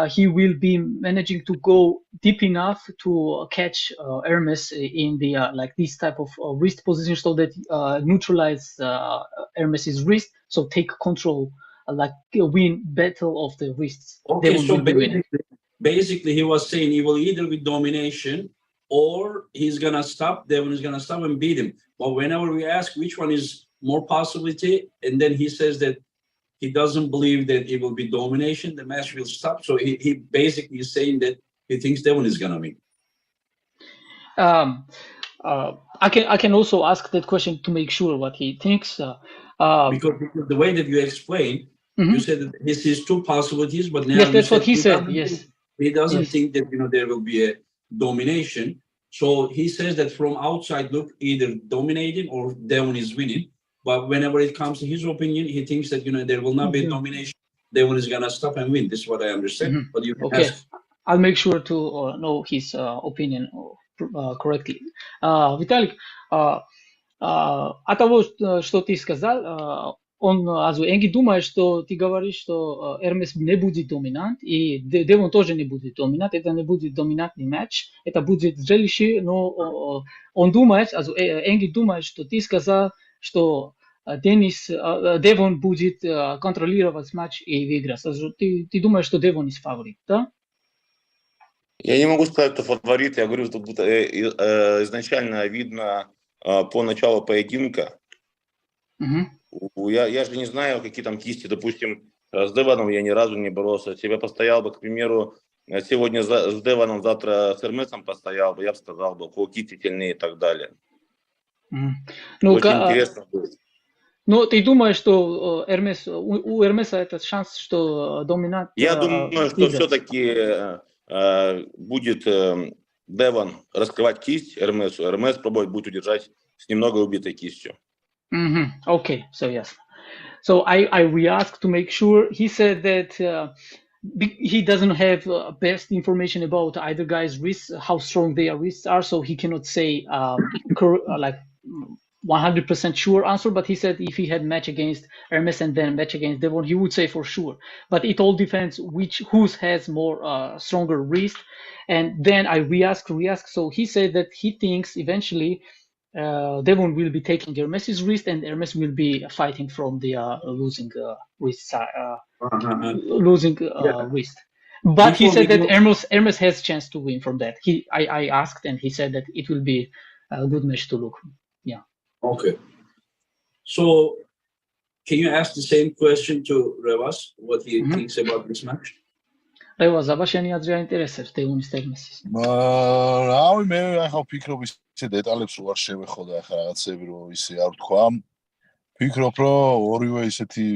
Speaker 2: he will be managing to go deep enough to catch Hermes in the like this type of wrist position, so that neutralize Hermes's wrist, so take control, like win battle of the wrists.
Speaker 1: Okay, so basically he was saying he will either with domination or he's gonna stop. Devon is gonna stop and beat him. But whenever we ask which one is more possibility, and then he says that he doesn't believe that it will be domination, the match will stop. So he basically is saying that he thinks Devon is gonna win.
Speaker 2: I can also ask that question to make sure what he thinks.
Speaker 1: Because the way that you explained, you said that this is two possibilities, but now
Speaker 2: yes, that's what he said. Yes,
Speaker 1: he doesn't think that there will be a domination. So he says that from outside look, either dominating or Devon is winning. But whenever it comes to his opinion, he thinks that there will not be a domination. Devon is gonna stop and win. This is what I understand. But you can ask.
Speaker 2: I'll make sure to know his opinion correctly. Виталик, от того, что ты сказал, Энги думает, что ты говоришь, что Эрмес не будет доминант, и Девон тоже не будет доминант, это не будет доминантный матч, это будет зрелище, но он думает, Энги думает, что ты сказал, что Девон будет контролировать матч и выиграть. Ты думаешь, что Девон есть фаворит, да?
Speaker 4: Я не могу сказать, кто фаворит. Я говорю, что изначально видно по началу поединка. Я же не знаю, какие там кисти. Допустим, с Девоном я ни разу не боролся. Тебя постоял бы, к примеру, сегодня с Девоном, завтра с Эрмесом постоял бы, я бы сказал бы, у кого кисти сильнее и так далее. Очень интересно будет.
Speaker 2: Ну, ты думаешь, что у Эрмеса этот шанс, что доминант?
Speaker 4: Я думаю, что все-таки будет Девон раскрывать кисть Эрмесу. Эрмес пробовать будет удержать с немного убитой кистью.
Speaker 2: Okay, so yes. So I re-asked to make sure. He said that he doesn't have best information about either guy's wrists, how strong their wrists are, so he cannot say like 100% sure answer, but he said if he had match against ERMES and then match against Devon, he would say for sure. But it all depends who has more stronger wrist. And then I re-asked. So he said that he thinks eventually Devon will be taking Hermes' wrist, and Hermes will be fighting from the losing wrist. Losing wrist. But he said that Hermes has chance to win from that. I asked, and he said that it will be a good match to look. Yeah.
Speaker 1: Okay. So, can you ask the same question to Revaz, what he thinks about this match?
Speaker 2: Revaz, აბა შენი აზრი აინტერესებს დევონის თერმესის.
Speaker 3: რავი, მე ახლა ვფიქრობ ისე დეტალებს რო არ შევეხო და ახლა რაღაცები რო ისე არ ვთქვა. ვფიქრობ, რომ ორივე ისეთი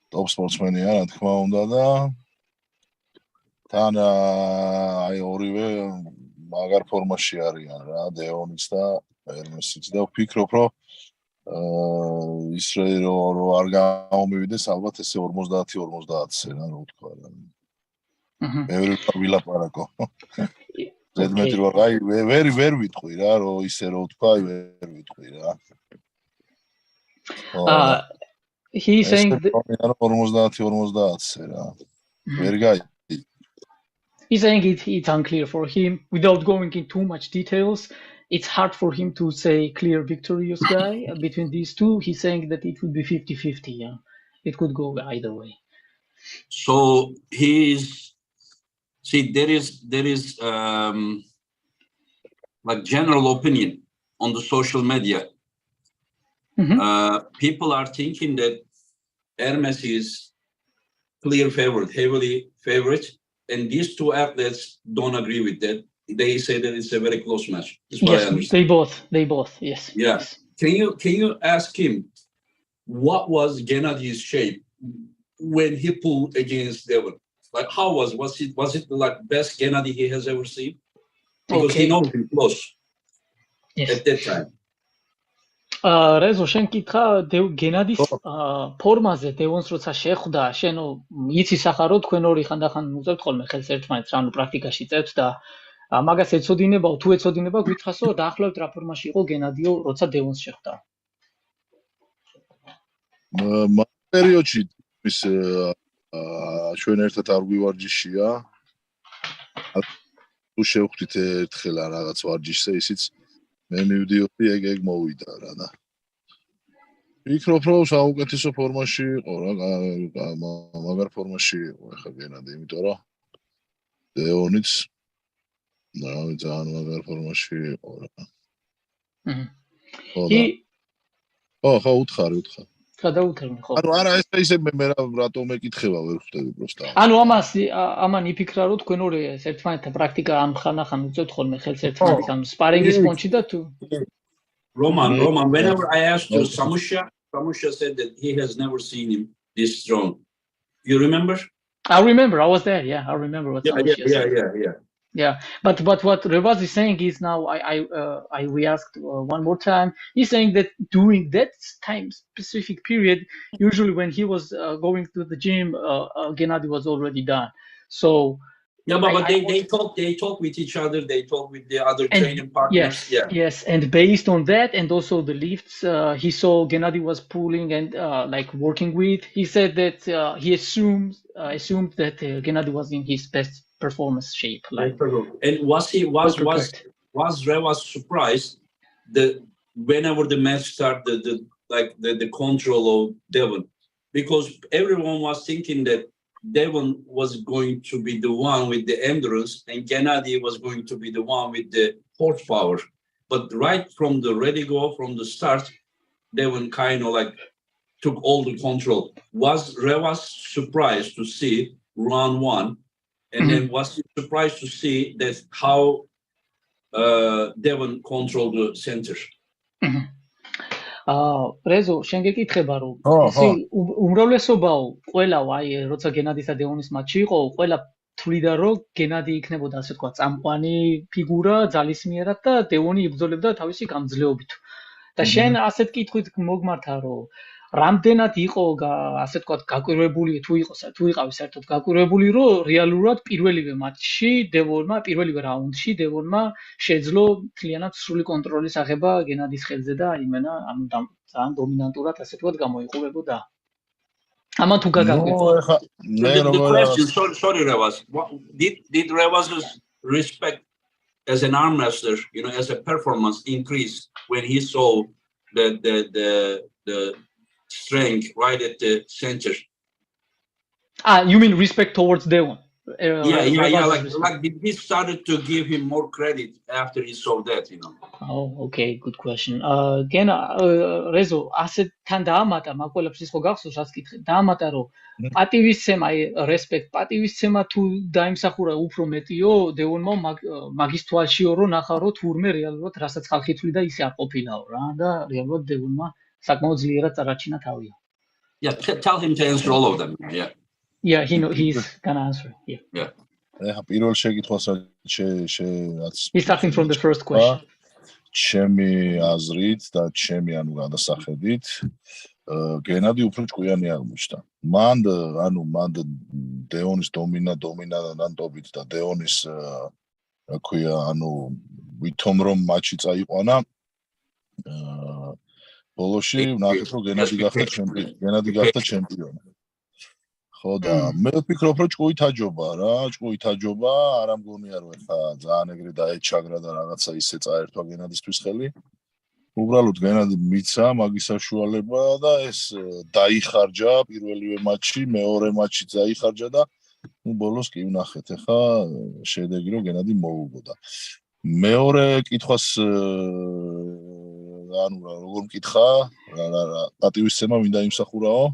Speaker 3: ტოპ სპორტსმენია, რა თქმა უნდა და თან აი ორივე მაგარ ფორმაში არიან რა, დევონიც და ერმესიც და ვფიქრობ, რომ ის რო არ გამომივიდეს ალბათ ესე 50-50-ზე რა ვთქვა რა. ბევრი ვილაპარაკო. ზედმეტი რო აი ვერ ვიტყვი რა, რომ ისე რო ვთქვა, ვერ ვიტყვი რა.
Speaker 2: He's saying that
Speaker 3: 50-50-ზე რა. ვერ გაი.
Speaker 2: He's saying it's unclear for him without going into too much details. It's hard for him to say clear victorious guy between these two. He's saying that it would be 50-50. Yeah, it could go either way.
Speaker 1: So there is like general opinion on the social media. People are thinking that Hermes is clear favorite, heavily favorite, and these two athletes don't agree with that. They say that it's a very close match. That's what I understand.
Speaker 2: They both, yes.
Speaker 1: Yeah.
Speaker 2: Yes.
Speaker 1: Can you ask him what was Gennady's shape when he pulled against Devon? Like how was it like best Gennady he has ever seen? Because he knows him close at that time.
Speaker 2: რეზო შენ კითხა გენადის ფორმაზე დევონს როცა შეხვდა შენო იცი სახარო თქვენ ორი ხანდახან უწევთ ხოლმე ხელს ერთმანეთს ანუ პრაქტიკაში წევთ და მაგას ეცოდინებაო თუ ეცოდინება გითხრასო დაახლოებით რა ფორმაში იყო გენადიო როცა დევონს შეხვდა
Speaker 3: მაგ პერიოდში ის ჩვენ ერთად არ გვივარჯიშია თუ შევხვდით ერთხელ რაღაც ვარჯიშზე ისიც მე მივდიოდი ეგ მოვიდა რა და ვფიქრობ რომ საუკეთესო ფორმაში იყო რა მაგარ ფორმაში იყო ახლა გენადი იმიტომ რომ დევონიც ძალიან მაგარ ფორმაში იყო რა ხო უთხარი
Speaker 2: გადაუთერმე ხო
Speaker 3: ანუ არა ესე მე რატომ მეკითხება ვერ ხვდები პროსტა
Speaker 2: ანუ ამან იფიქრა რომ თქვენ ორი ერთმანეთთან პრაქტიკა ამ ხანახან უწევთ ხოლმე ხელს ერთმანეთს ამ სპარინგის პონჩი და თუ
Speaker 1: Roman, whenever I asked you, Samusha said that he has never seen him this strong. You remember?
Speaker 2: I remember. I was there. Yeah, I remember what Samusha said. Yeah, but what Revaz is saying is now I re-asked one more time. He's saying that during that time specific period, usually when he was going to the gym, Gennady was already done. So
Speaker 1: yeah, but they talk with each other. They talk with the other training partners.
Speaker 2: Yes, and based on that, and also the lifts he saw Gennady was pulling and like working with. He said that he assumed that Gennady was in his best performance shape. Like,
Speaker 1: and was Revaz surprised that whenever the match started, the control of Devon, because everyone was thinking that Devon was going to be the one with the endurance and Gennady was going to be the one with the horsepower. But right from the start, Devon kind of like took all the control. Was Revaz surprised to see round one? And then was he surprised to see that how Devon controlled the center?
Speaker 2: რეზო შენ გეკითხება რომ უმრავლესობაო ყველა აი როცა გენადის და დევონის მატჩი იყო ყველა თვლიდა რომ გენადი იქნებოდა ასე თქვა წამყვანი ფიგურა ძალისმიერად და დევონი იბრძოლებდა თავისი გამძლეობით და შენ ასეთ კითხვით მოგმართა რომ რამდენად იყო ასე თქვა გაკვირვებული თუ იყავი საერთოდ გაკვირვებული რომ რეალურად პირველივე მატჩში პირველივე რაუნდში დევონმა შეძლო მთლიანად სრული კონტროლის აღება გენადის ხელზე და იმენა ანუ ძალიან დომინანტურად ასე თქვა გამოიყურებოდა. ამან თუ გაგაკვირვა.
Speaker 1: The question, sorry Revaz, did Revaz's respect as an arm wrestler, as a performance increase when he saw the strength right at the center?
Speaker 2: You mean respect towards Devon?
Speaker 1: Yeah. Like he started to give him more credit after he saw that,
Speaker 2: Oh, okay, good question. Again, Rezo, ასეთ თან დაამატა მაკვლებს ის ხო გახსოვს რაც კითხე. დაამატა რომ პატივისცემა, respect, პატივისცემა თუ დაიმსახურა უფრო მეტიო, დევონმა მაგის თვალშიო რომ ნახა რომ თურმე რეალურად რასაც ხალხი თვლიდა ისე არ ყოფილაო რა და რეალურად დევონმა საკმაოდ ძლიერად წარაჩინა თავია.
Speaker 1: Yeah, tell him to answer all of them.
Speaker 2: Yeah, he's gonna answer. Yeah.
Speaker 3: პირველ შეკითხვასაც
Speaker 2: He's starting from the first question.
Speaker 3: ჩემი აზრით და ჩემი გადასახედით გენადი უფრო ჭკვიანი აღმოჩნდა. მან დეონის დომინანტობით და დეონის რა ქვია, ვითომ რომ მატჩი წაიყვანა ბოლოში ნახეთ რომ გენადი გახდა ჩემპიონი. ხო და მე ვფიქრობ რომ ჭკუით აჯობა, არ ამგონია რომ ხა ძალიან ეგრე დაეჩაგრა და რაღაცა ისე წაერთვა გენადისთვის ხელი. უბრალოდ გენადი მიცა მაგის საშუალება და ეს დაიხარჯა პირველივე მატჩში, მეორე მატჩში დაიხარჯა და ბოლოს კი ვნახეთ ხა შედეგი რომ გენადი მოუგო და მეორე კითხვას როგორ მკითხა, პატივისცემა მინდა იმსახურაო?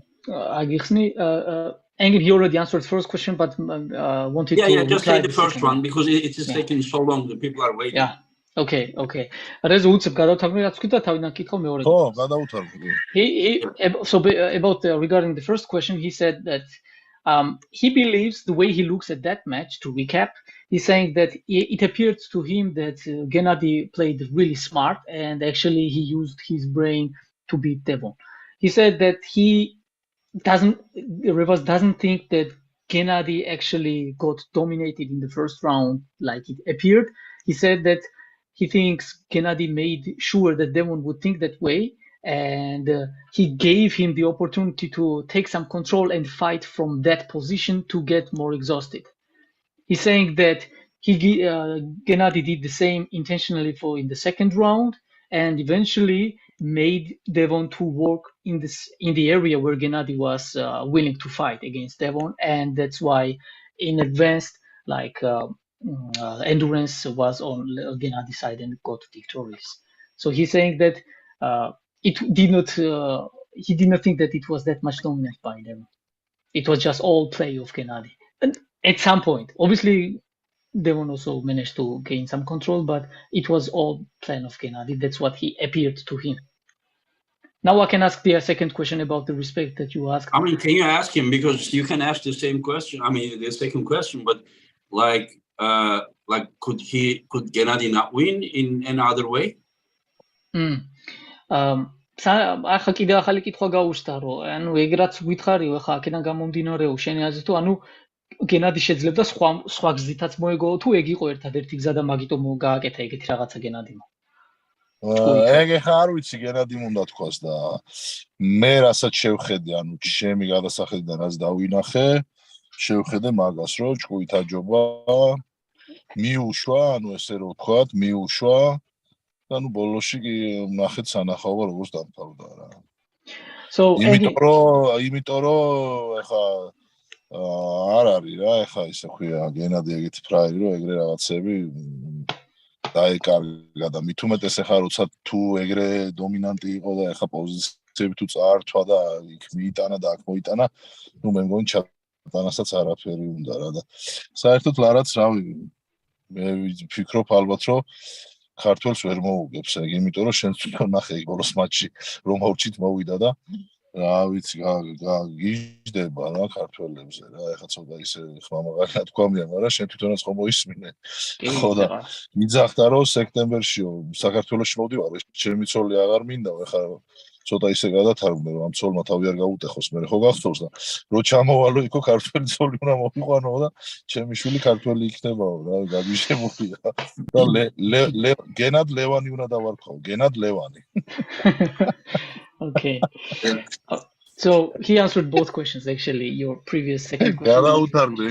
Speaker 2: აგიხსნი Engin, he already answered the first question, but wanted to
Speaker 1: just say the first one because it is taking so long. The people are waiting.
Speaker 2: Yeah. Okay. Rezo უცებ გადავთარგმნი რაც თქვით და თავიდან კითხო მეორე.
Speaker 3: ხო, გადავთარგმნი.
Speaker 2: So about regarding the first question, he said that he believes the way he looks at that match. To recap, he's saying that it appeared to him that Gennady played really smart and actually he used his brain to beat Devon. He said that Revaz doesn't think that Gennady actually got dominated in the first round like it appeared. He said that he thinks Gennady made sure that Devon would think that way, and he gave him the opportunity to take some control and fight from that position to get more exhausted. He's saying that Gennady did the same intentionally in the second round, and eventually made Devon to work in the area where Gennady was willing to fight against Devon, and that's why in advanced endurance was on Gennady's side and got victorious. So he's saying that he did not think that it was that much dominant by Devon. It was just all play of Gennady. And at some point, obviously, Devon also managed to gain some control, but it was all plan of Gennady. That's what he appeared to him. Now I can ask the second question about the respect that you asked.
Speaker 1: I mean, can you ask him, because you can ask the same question? I mean, the second question, but could Gennady not win in another way?
Speaker 2: ახლა კიდე ახალი კითხვა გაუჩნდა, რომ ანუ ეგრაც გითხარიო, ხა აქედან გამომდინარეო შენი აზრით, თუ ანუ გენადი შეძლებდა სხვა გზითაც მოეგო, თუ ეგ იყო ერთადერთი გზა და მაგიტომ გააკეთა ეგეთი რაღაცა გენადიმ.
Speaker 3: ეგ ხა არ ვიცი გენადიმ უნდა თქვას და მე რასაც შევხედე, ანუ ჩემი გადასახედიდან რაც დავინახე, შევხედე მაგას, რომ ჭკუით აჯობა მიუშვა, ანუ ესე რომ ვთქვათ, მიუშვა და ნუ ბოლოში კი ნახეთ სანახაობა როგორც დამთავრდა რა. იმიტომ რომ ეხა არ არის რა, ეხა ისე ხვია გენადი ეგეთი ფრაერი, რომ ეგრე რაღაცები დაეკარგა და მით უმეტეს ეხა როცა თუ ეგრე დომინანტი იყო და ეხა პოზიციები თუ წაართვა და იქ მიიტანა და აქ მოიტანა, ნუ მე მგონი ჩატანასაც არაფერი უნდა რა და საერთოდ ლარატს რავი, მე ვფიქრობ ალბათ რომ ქართველს ვერ მოუგებს ეგ, იმიტომ რომ შენ თვითონ ნახე ეგ ბოლოს მატჩი რომ ორჩით მოვიდა და რა ვიცი გიждდება რა ქართველებზე რა, ეხა ცოტა ისე ხმამაღალი თქვამია, მაგრამ შენ თვითონაც ხომ მოისმინე. ხო და მიძახდა რომ სექტემბერშიო საქართველოში მოვდივარ, ჩემი ცოლი აღარ მინდა, ეხა ცოტა ისე გადათარგმნე, რომ ამ ცოლმა თავი არ გაუტეხოს, მე ხო გახსოვს და რო ჩამოვალო იქო ქართველი ცოლი უნდა მოვიყვანო და ჩემი შვილი ქართველი იქნებაო რა, გაბიჟებულია. და გენად ლევანი უნდა დავარქვაო, გენად ლევანი.
Speaker 2: Okay. So he answered both questions actually. Your previous second question.
Speaker 3: გადაუთარგმნე.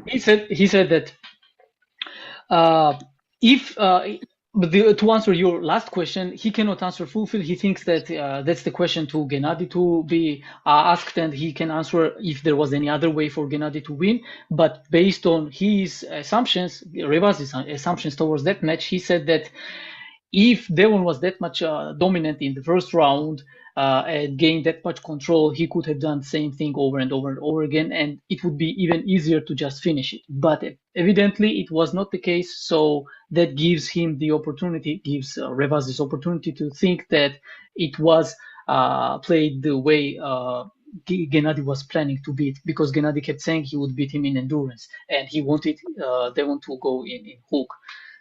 Speaker 2: He said that if to answer your last question, he cannot answer fulfill. He thinks that that's the question to Gennady to be asked, and he can answer if there was any other way for Gennady to win. But based on his assumptions, Revaz's assumptions towards that match, he said that if Devon was that much dominant in the first round and gained that much control, he could have done the same thing over and over and over again, and it would be even easier to just finish it. But evidently, it was not the case, so that gives him the opportunity, gives Revaz this opportunity to think that it was played the way Gennady was planning to beat, because Gennady kept saying he would beat him in endurance, and he wanted Devon to go in hook.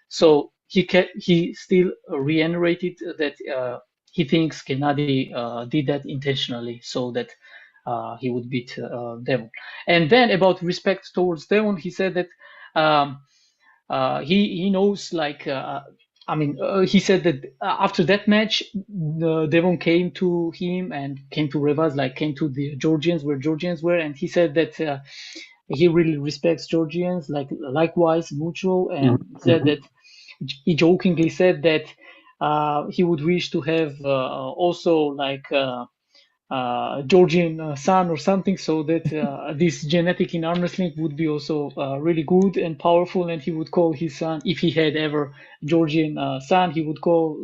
Speaker 2: So he still reiterated that he thinks Gennady did that intentionally so that he would beat Devon. And then about respect towards Devon, he said that he knows, like, he said that after that match, Devon came to him and came to Revaz, like came to the Georgians where Georgians were, and he said that he really respects Georgians, like likewise mutual, and said that he jokingly said that he would wish to have also like Georgian son or something, so that this genetic in arm wrestling would be also really good and powerful, and he would call his son, if he had ever Georgian son, he would call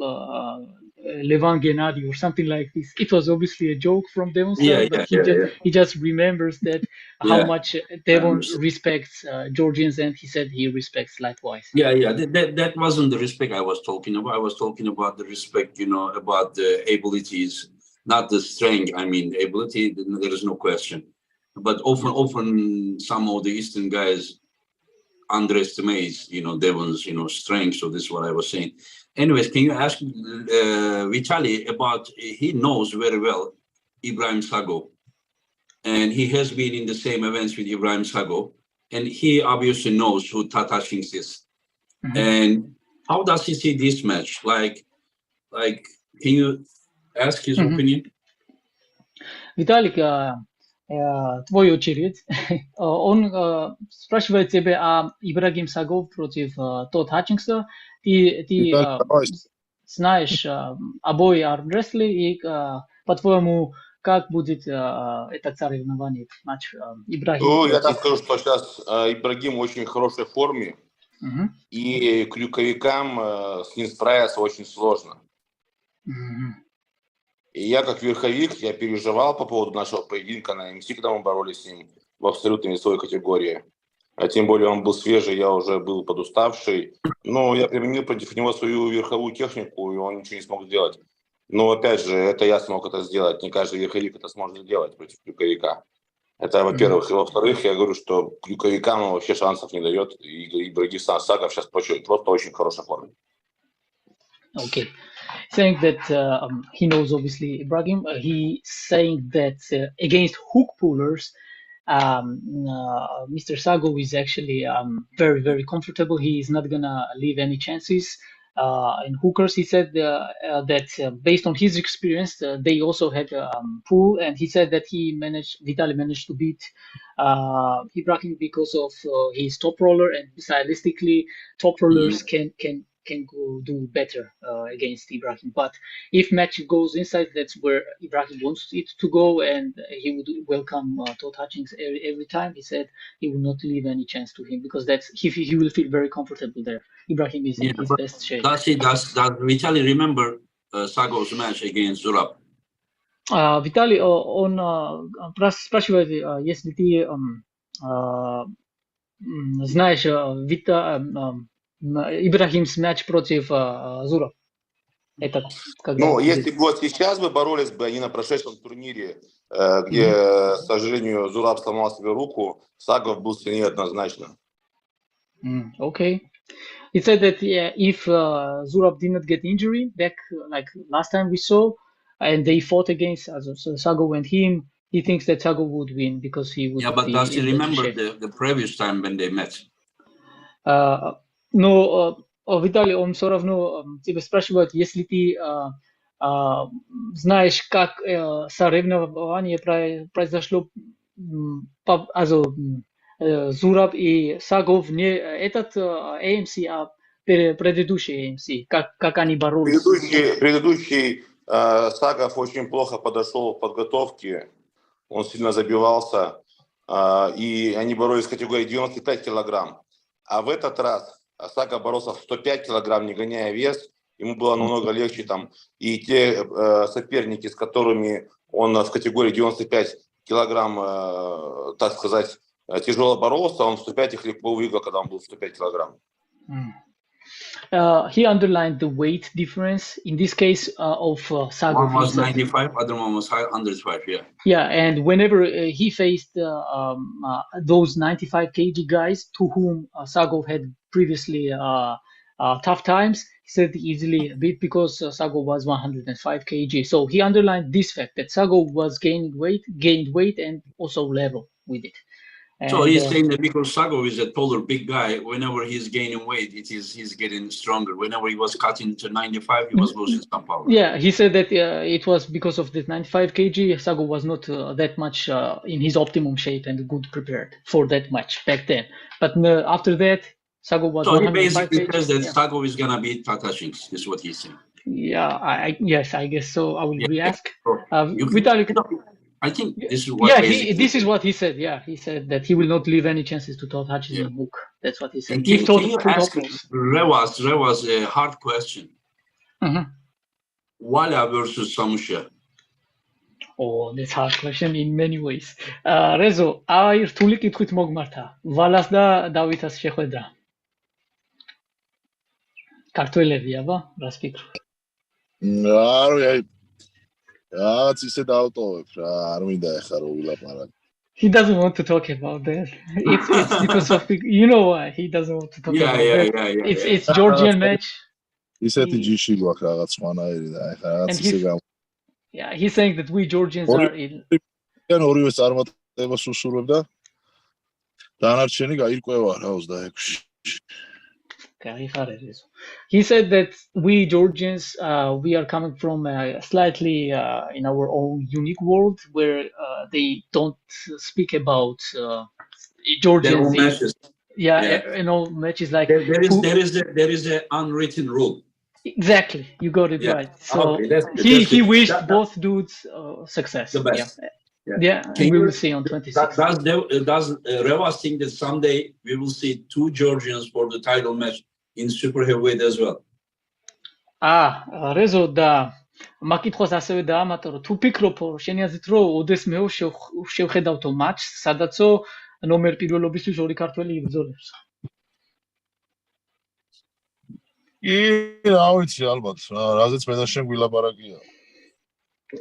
Speaker 2: Levan Gennady or something like this. It was obviously a joke from Devon's side, but he just remembers that how much Devon respects Georgians, and he said he respects likewise.
Speaker 1: That wasn't the respect I was talking about. I was talking about the respect, about the abilities, not the strength. I mean, ability, there is no question. But often some of the Eastern guys underestimate, Devon's, strength. So this is what I was saying. Anyways, can you ask Vitaly about, he knows very well Ibrahim Sago, and he has been in the same events with Ibrahim Sago, and he obviously knows who Tata Shinks is. And how does he see this match? Like, can you ask his opinion?
Speaker 2: Виталик, твой очередь. Он спрашивает тебя о Ибрагим Сагов против Тодд Хатчингса. Ты знаешь обои армрестлы, и по-твоему, как будет это соревнование, матч Ибрагим?
Speaker 4: Я так скажу, что сейчас Ибрагим в очень хорошей форме, и крюковикам с ним справиться очень сложно. И я как верховик, я переживал по поводу нашего поединка на МС, когда мы боролись с ним в абсолютно весовой категории. А тем более он был свежий, я уже был подуставший. Но я применил против него свою верховую технику, и он ничего не смог сделать. Но опять же, это я смог это сделать. Не каждый верховик это сможет сделать против крюковика. Это во-первых. И во-вторых, я говорю, что крюковикам он вообще шансов не дает. И Ибрагим Сагов сейчас просто очень в хорошей форме.
Speaker 2: Okay. Saying that he knows obviously Ibrahim, he's saying that against hook pullers, Mr. Sago is actually very, very comfortable. He is not gonna leave any chances. In hookers, he said that based on his experience, they also had pull, and he said that Vitaly managed to beat Ibrahim because of his top roller, and stylistically, top rollers can go do better against Ibrahim. But if match goes inside, that's where Ibrahim wants it to go, and he would welcome Тодд Хатчингс every time. He said he will not leave any chance to him, because he will feel very comfortable there. Ibrahim is in his best shape.
Speaker 1: Does Vitaly remember Sago's match against Zurab?
Speaker 2: Виталий, он спрашивает, если ты знаешь Ибрагим's матч против Зураб.
Speaker 4: Если бы вот сейчас бы боролись бы они на прошедшем турнире, где, к сожалению, Зураб сломал себе руку, Сагов был сильнее однозначно.
Speaker 2: Okay. He said that if Zurab did not get injury back like last time we saw, and they fought against Sago and him, he thinks that Sago would win because he would
Speaker 1: Yeah, but
Speaker 2: be
Speaker 1: does he
Speaker 2: in better
Speaker 1: remember
Speaker 2: shape.
Speaker 1: the previous time when they met?
Speaker 2: Но Виталий, он все равно тебя спрашивает, если ты знаешь, как соревнование произошло, also Зураб и Саго вне этот AMC, а предыдущий AMC, как они боролись.
Speaker 4: Предыдущий Сагов очень плохо подошел в подготовке, он сильно забивался, и они боролись в категории 95 килограмм. А в этот раз Сага боролся в 105 килограмм, не гоняя вес, ему было намного легче там. И те соперники, с которыми он в категории 95 килограмм, так сказать, тяжело боролся, он в 105 их легко выиграл, когда он был в 105 килограмм.
Speaker 2: He underlined the weight difference in this case of Sago.
Speaker 1: One was 95, other one was 105. Yeah.
Speaker 2: Yeah, and whenever he faced those 95 kg guys to whom Sago had previously tough times, he said easily beat because Sago was 105 kg. So he underlined this fact that Sago was gained weight, and also level with it. And,
Speaker 1: so he's saying that because Sago is a taller, big guy, whenever he's gaining weight, he's getting stronger. Whenever he was cutting to 95, he was losing some power.
Speaker 2: Yeah, he said that it was because of the 95 kg. Sago was not that much in his optimum shape and good prepared for that match back then. But after that, Sago was.
Speaker 1: So he basically
Speaker 2: kg.
Speaker 1: says that Sago is gonna beat Tatashins. Is what he's saying.
Speaker 2: Yeah, yes, I guess so. I will re-ask.
Speaker 1: Vitaly. I think this is what.
Speaker 2: Yeah, this is what he said. Yeah, he said that he will not leave any chances to Tatashins in Book. That's what he said.
Speaker 1: Can you ask Revaz a hard question? Wala versus Samusha.
Speaker 2: Oh, that's a hard question in many ways. Rezo, აი რთული კითხვით მოგმართა. ვალას და დავითას შეხვედრა. ქართველები, აბა, რას ფიქრობ?
Speaker 3: აი რაღაც ისე დავტოვებ რა, არ მინდა ეხლა რომ ვილაპარაკო.
Speaker 2: He doesn't want to talk about that. It's because of you know why he doesn't want to talk about that. Yeah. It's Georgian match.
Speaker 3: ისეთი ჯიში გვაქვს რაღაც სხვანაირი და ეხლა რაღაც ისე გამ.
Speaker 2: Yeah, he's saying that we Georgians are in.
Speaker 3: ან ორივე წარმატებას უსურვებ და დანარჩენი გაირკვევა რა 26-ში.
Speaker 2: He said that we Georgians, we are coming from slightly in our own unique world where they don't speak about Georgians. Matches like
Speaker 1: there is an unwritten rule.
Speaker 2: Exactly, you got it right. So he wished both dudes success.
Speaker 1: The best.
Speaker 2: Yeah, and we will see on 26.
Speaker 1: Does Revaz think that someday we will see two Georgians for the title match in super heavyweight as well?
Speaker 2: Rezo და მაკითხოს ასევე დაამატო, თუ ფიქრობ შენი აზრით რომ ოდესმეო შევხედავთო მატჩს, სადაცო ნომერ პირველობისთვის ორი ქართველი იბრძოლებს?
Speaker 3: რა ვიცი ალბათ, რაზეც მე და შენ გვილაპარაკია.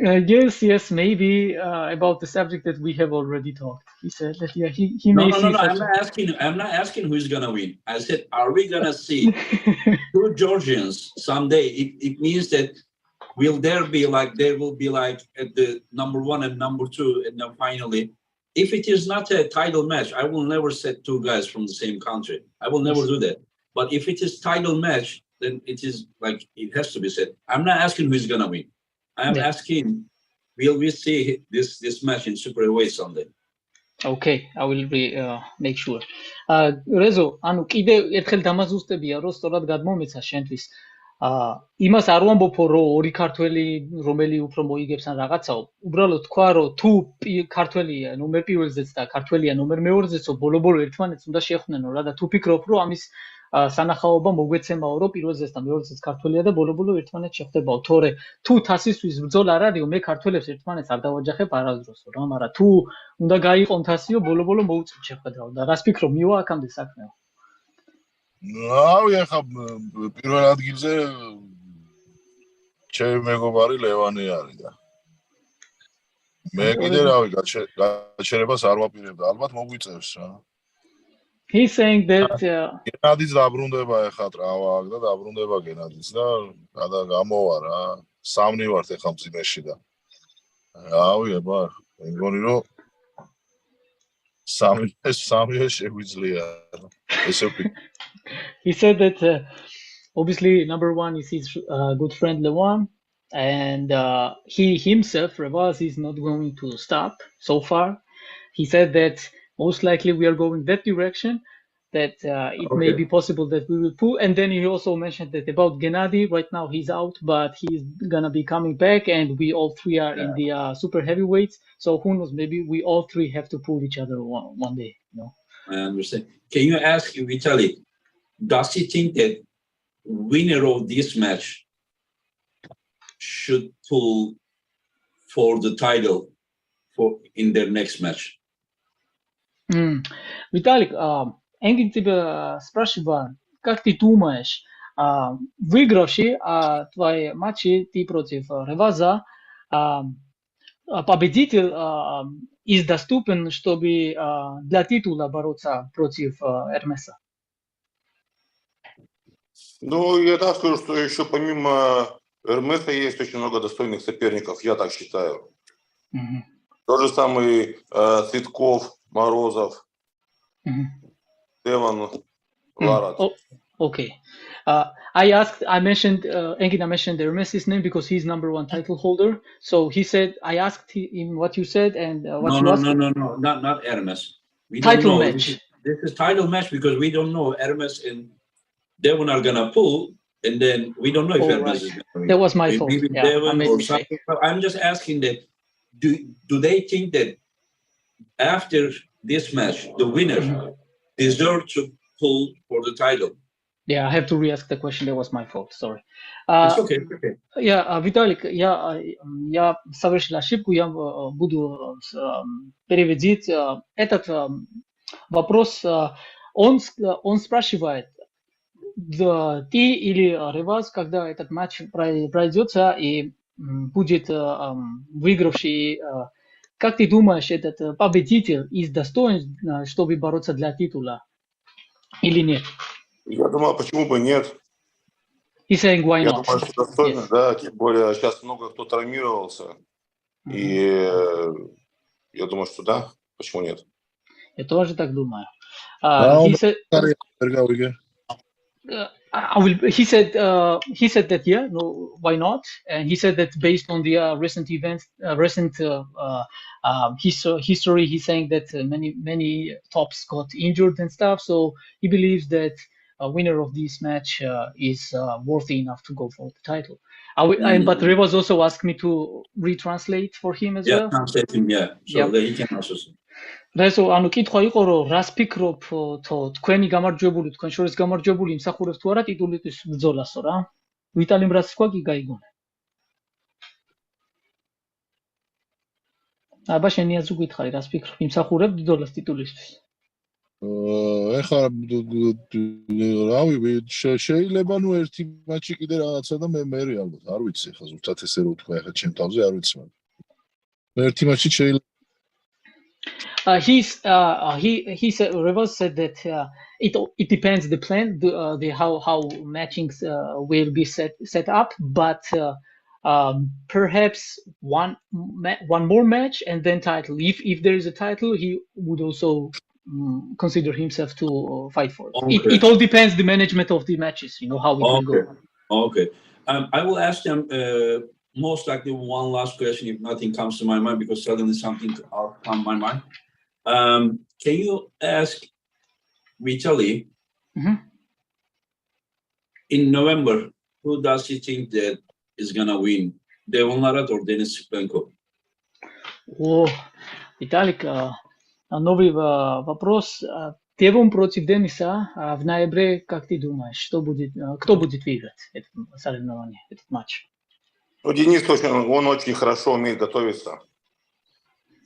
Speaker 2: Yes, maybe about the subject that we have already talked. He said that he may see.
Speaker 1: No. I'm not asking who's gonna win. I said, are we gonna see two Georgians someday? It means that there will be like at the number 1 and number 2, and then finally, if it is not a title match, I will never set two guys from the same country. I will never do that. But if it is title match, then it is like it has to be said. I'm not asking who's gonna win. I'm asking, will we see this match in super heavyweight someday?
Speaker 2: Okay, I will make sure. Rezo, ანუ კიდე ერთხელ დამაზუსტებია, რომ სწორად გადმომეცა შენთვის. იმას არ ვამბობ, რომ ორი ქართველი რომელი უფრო მოიგებს ან რაღაცაო. უბრალოდ თქვა, რომ თუ ქართველია ნომერ პირველზეც და ქართველია ნომერ მეორეზეც, ბოლო-ბოლო ერთმანეთს უნდა შეხვდნენო რა და თუ ფიქრობ, რომ ამის სანახაობა მოგვეცემაო, რომ პირველზეც და მეორეზეც ქართველია და ბოლო-ბოლო ერთმანეთს შეხვდებაო. თორე თუ თასისთვის ბრძოლა არ არისო, მე ქართველებს ერთმანეთს არ დავაჯახებ არასდროსო რა, მაგრამ თუ უნდა გაიყონ თასიო, ბოლო-ბოლო მოუწევთ შეხვედრაო და რას ფიქრობ, მივა აქამდე საქმეო?
Speaker 3: რავი, ახლა პირველ ადგილზე ჩემი მეგობარი ლევანი არის და მე კიდე რავი გაჩერებას არ ვაპირებ და ალბათ მოგვიწევს რა.
Speaker 2: He's saying that
Speaker 3: გენადის დაბრუნდება ეხა ტრავმა აქვს და დაბრუნდება გენადის და გამოვა რა. სამნი ვართ ეხა მძიმეში და რავი აბა მეგონი რომ სამი შეგვიძლია ესე ვფიქრობ.
Speaker 2: he said that obviously number one is his good friend Levon, and he himself, Revaz, is not going to stop so far. He said that most likely we are going that direction, that it may be possible that we will pull. And then he also mentioned that about Gennady, right now he's out, but he's gonna be coming back, and we all three are in the super heavyweights. So who knows, maybe we all three have to pull each other one day, you know.
Speaker 1: I understand. Can you ask Vitaly, does he think that winner of this match should pull for the title in their next match?
Speaker 2: Виталик, Энгин тебя спрашивает, как ты думаешь, выигравший твои матчи ты против Реваза, победитель is доступен, чтобы для титула бороться против Эрмеса?
Speaker 4: Ну, я так скажу, что еще помимо Эрмеса есть очень много достойных соперников, я так считаю. Тот же самый Цветков, Морозов, Девон, Ларратт.
Speaker 2: Okay. I mentioned, Engin mentioned Hermes' name because he's number one title holder. So he said, I asked him what you said and what you asked.
Speaker 1: No, not Hermes. We
Speaker 2: title
Speaker 1: don't know.
Speaker 2: match.
Speaker 1: This is title match because we don't know Hermes and Devon are gonna pull, and then we don't know if Hermes is gonna win.
Speaker 2: That was my fault.
Speaker 1: Maybe Devon or something. I'm just asking that, do they think that after this match, the winner deserves to pull for the title?
Speaker 2: Yeah, I have to re-ask the question. That was my fault. Sorry.
Speaker 1: It's okay.
Speaker 2: Виталик, я совершил ошибку. Я буду переводить этот вопрос. Он спрашивает, ты или Реваз, когда этот матч пройдется и будет выигравший, как ты думаешь, этот победитель is достоин, чтобы бороться для титула или нет?
Speaker 4: Я думаю, почему бы нет?
Speaker 2: He's saying why
Speaker 4: Я
Speaker 2: not?
Speaker 4: думаю, что достойно, да, тем более сейчас много кто травмировался. И я думаю, что да, почему нет?
Speaker 2: Я тоже так думаю.
Speaker 3: He said,
Speaker 2: he said that yeah, no, why not? And he said that based on the recent events, history, he's saying that many tops got injured and stuff. So he believes that a winner of this match is worthy enough to go for the title. But Revaz also asked me to retranslate for him as well.
Speaker 1: Translate him, so that he can also see.
Speaker 2: That's ანუ კითხვა იყო რომ რას ფიქრობ თქვენი გამარჯვებული თქვენ შორის გამარჯვებული იმსახურებს თუ არა ტიტულის ბრძოლასო რა ვიტალიმ რას თქვა კი გაიგონა აბა შენი აზრი გითხარი რას ფიქრობ იმსახურებ ბრძოლას ტიტულისთვის
Speaker 3: ეხლა რავი შეიძლება ნუ ერთი მატჩი კიდე რაღაცა და მე რეალურად არ ვიცი ეხლა ზუსტად ესე რო თქვა ეხლა ჩემ თავზე არ ვიცი მაგრამ ერთი მატჩი შეიძლება
Speaker 2: he said Revaz said that it depends the plan the how matchings will be set up but perhaps one more match and then title if there is a title he would also consider himself to fight for it. It all depends the management of the matches, you know how it will go.
Speaker 1: Okay. I will ask them most likely one last question if nothing comes to my mind because suddenly something will come to my mind. Can you ask Vitaly in November who does he think that is gonna win, DEVON LARRATT or Denis Shiplenko?
Speaker 2: Виталик, новый вопрос. DEVON против Дениса в ноябре, как ты думаешь, кто будет выиграть это соревнование, этот матч?
Speaker 4: Ну, Денис он очень хорошо умеет готовиться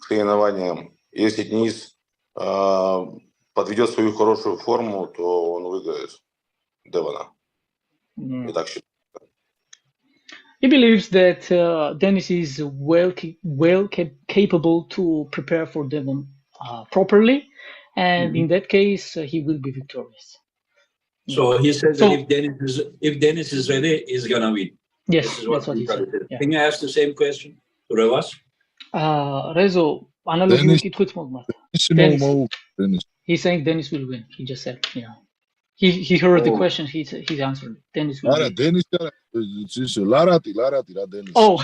Speaker 4: к соревнованиям. Если Денис подведет свою хорошую форму, то он выиграет Девона. Я так считаю.
Speaker 2: He believes that Denis is well capable to prepare for Devon properly, and in that case, he will be victorious.
Speaker 1: So he says
Speaker 2: So-
Speaker 1: that if Dennis is ready, he's gonna win.
Speaker 2: Yes,
Speaker 1: This is
Speaker 2: that's what he said.
Speaker 1: Vitaly said.
Speaker 2: Yeah.
Speaker 1: Can you ask the same question to Revaz?
Speaker 2: Rezo, analogical კითხვით მოგმართ.
Speaker 3: Dennis.
Speaker 2: He's saying Dennis will win. He just said, yeah. He heard the question. He answered. Dennis will win.
Speaker 3: Dennis, LARRATT რა Dennis.
Speaker 2: Oh,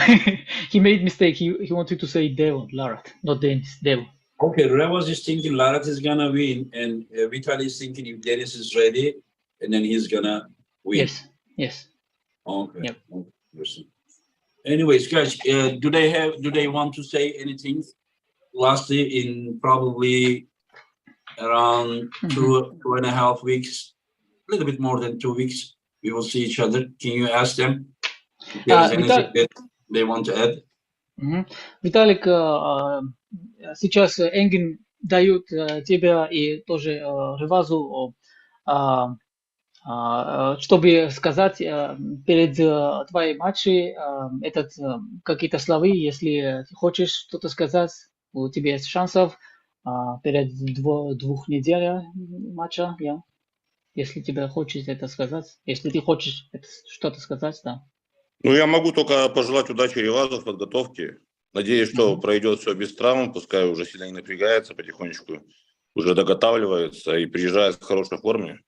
Speaker 2: he made mistake. He wanted to say Devon, LARRATT, not Dennis. Devon.
Speaker 1: Okay, Revaz is thinking LARRATT is gonna win, and Vitaly is thinking if Dennis is ready, and then he's gonna win.
Speaker 2: Yes. Yes.
Speaker 1: Okay.
Speaker 2: Yep.
Speaker 1: Listen. Anyways, guys, do they want to say anything? Lastly, in probably around 2.5 weeks, a little bit more than 2 weeks, we will see each other. Can you ask them if there's anything that they want to add?
Speaker 2: Виталик, сейчас Энгин дают тебе и тоже Ревазу, чтобы сказать перед твоей матчей какие-то слова, если ты хочешь что-то сказать, у тебя есть шансов перед двух недель матча, yeah. Если тебе хочется это сказать, если ты хочешь что-то сказать, да.
Speaker 4: Ну, я могу только пожелать удачи Ревазу в подготовке. Надеюсь, что пройдет все без травм, пускай уже сильно не напрягается потихонечку, уже доготавливается и приезжает в хорошей форме.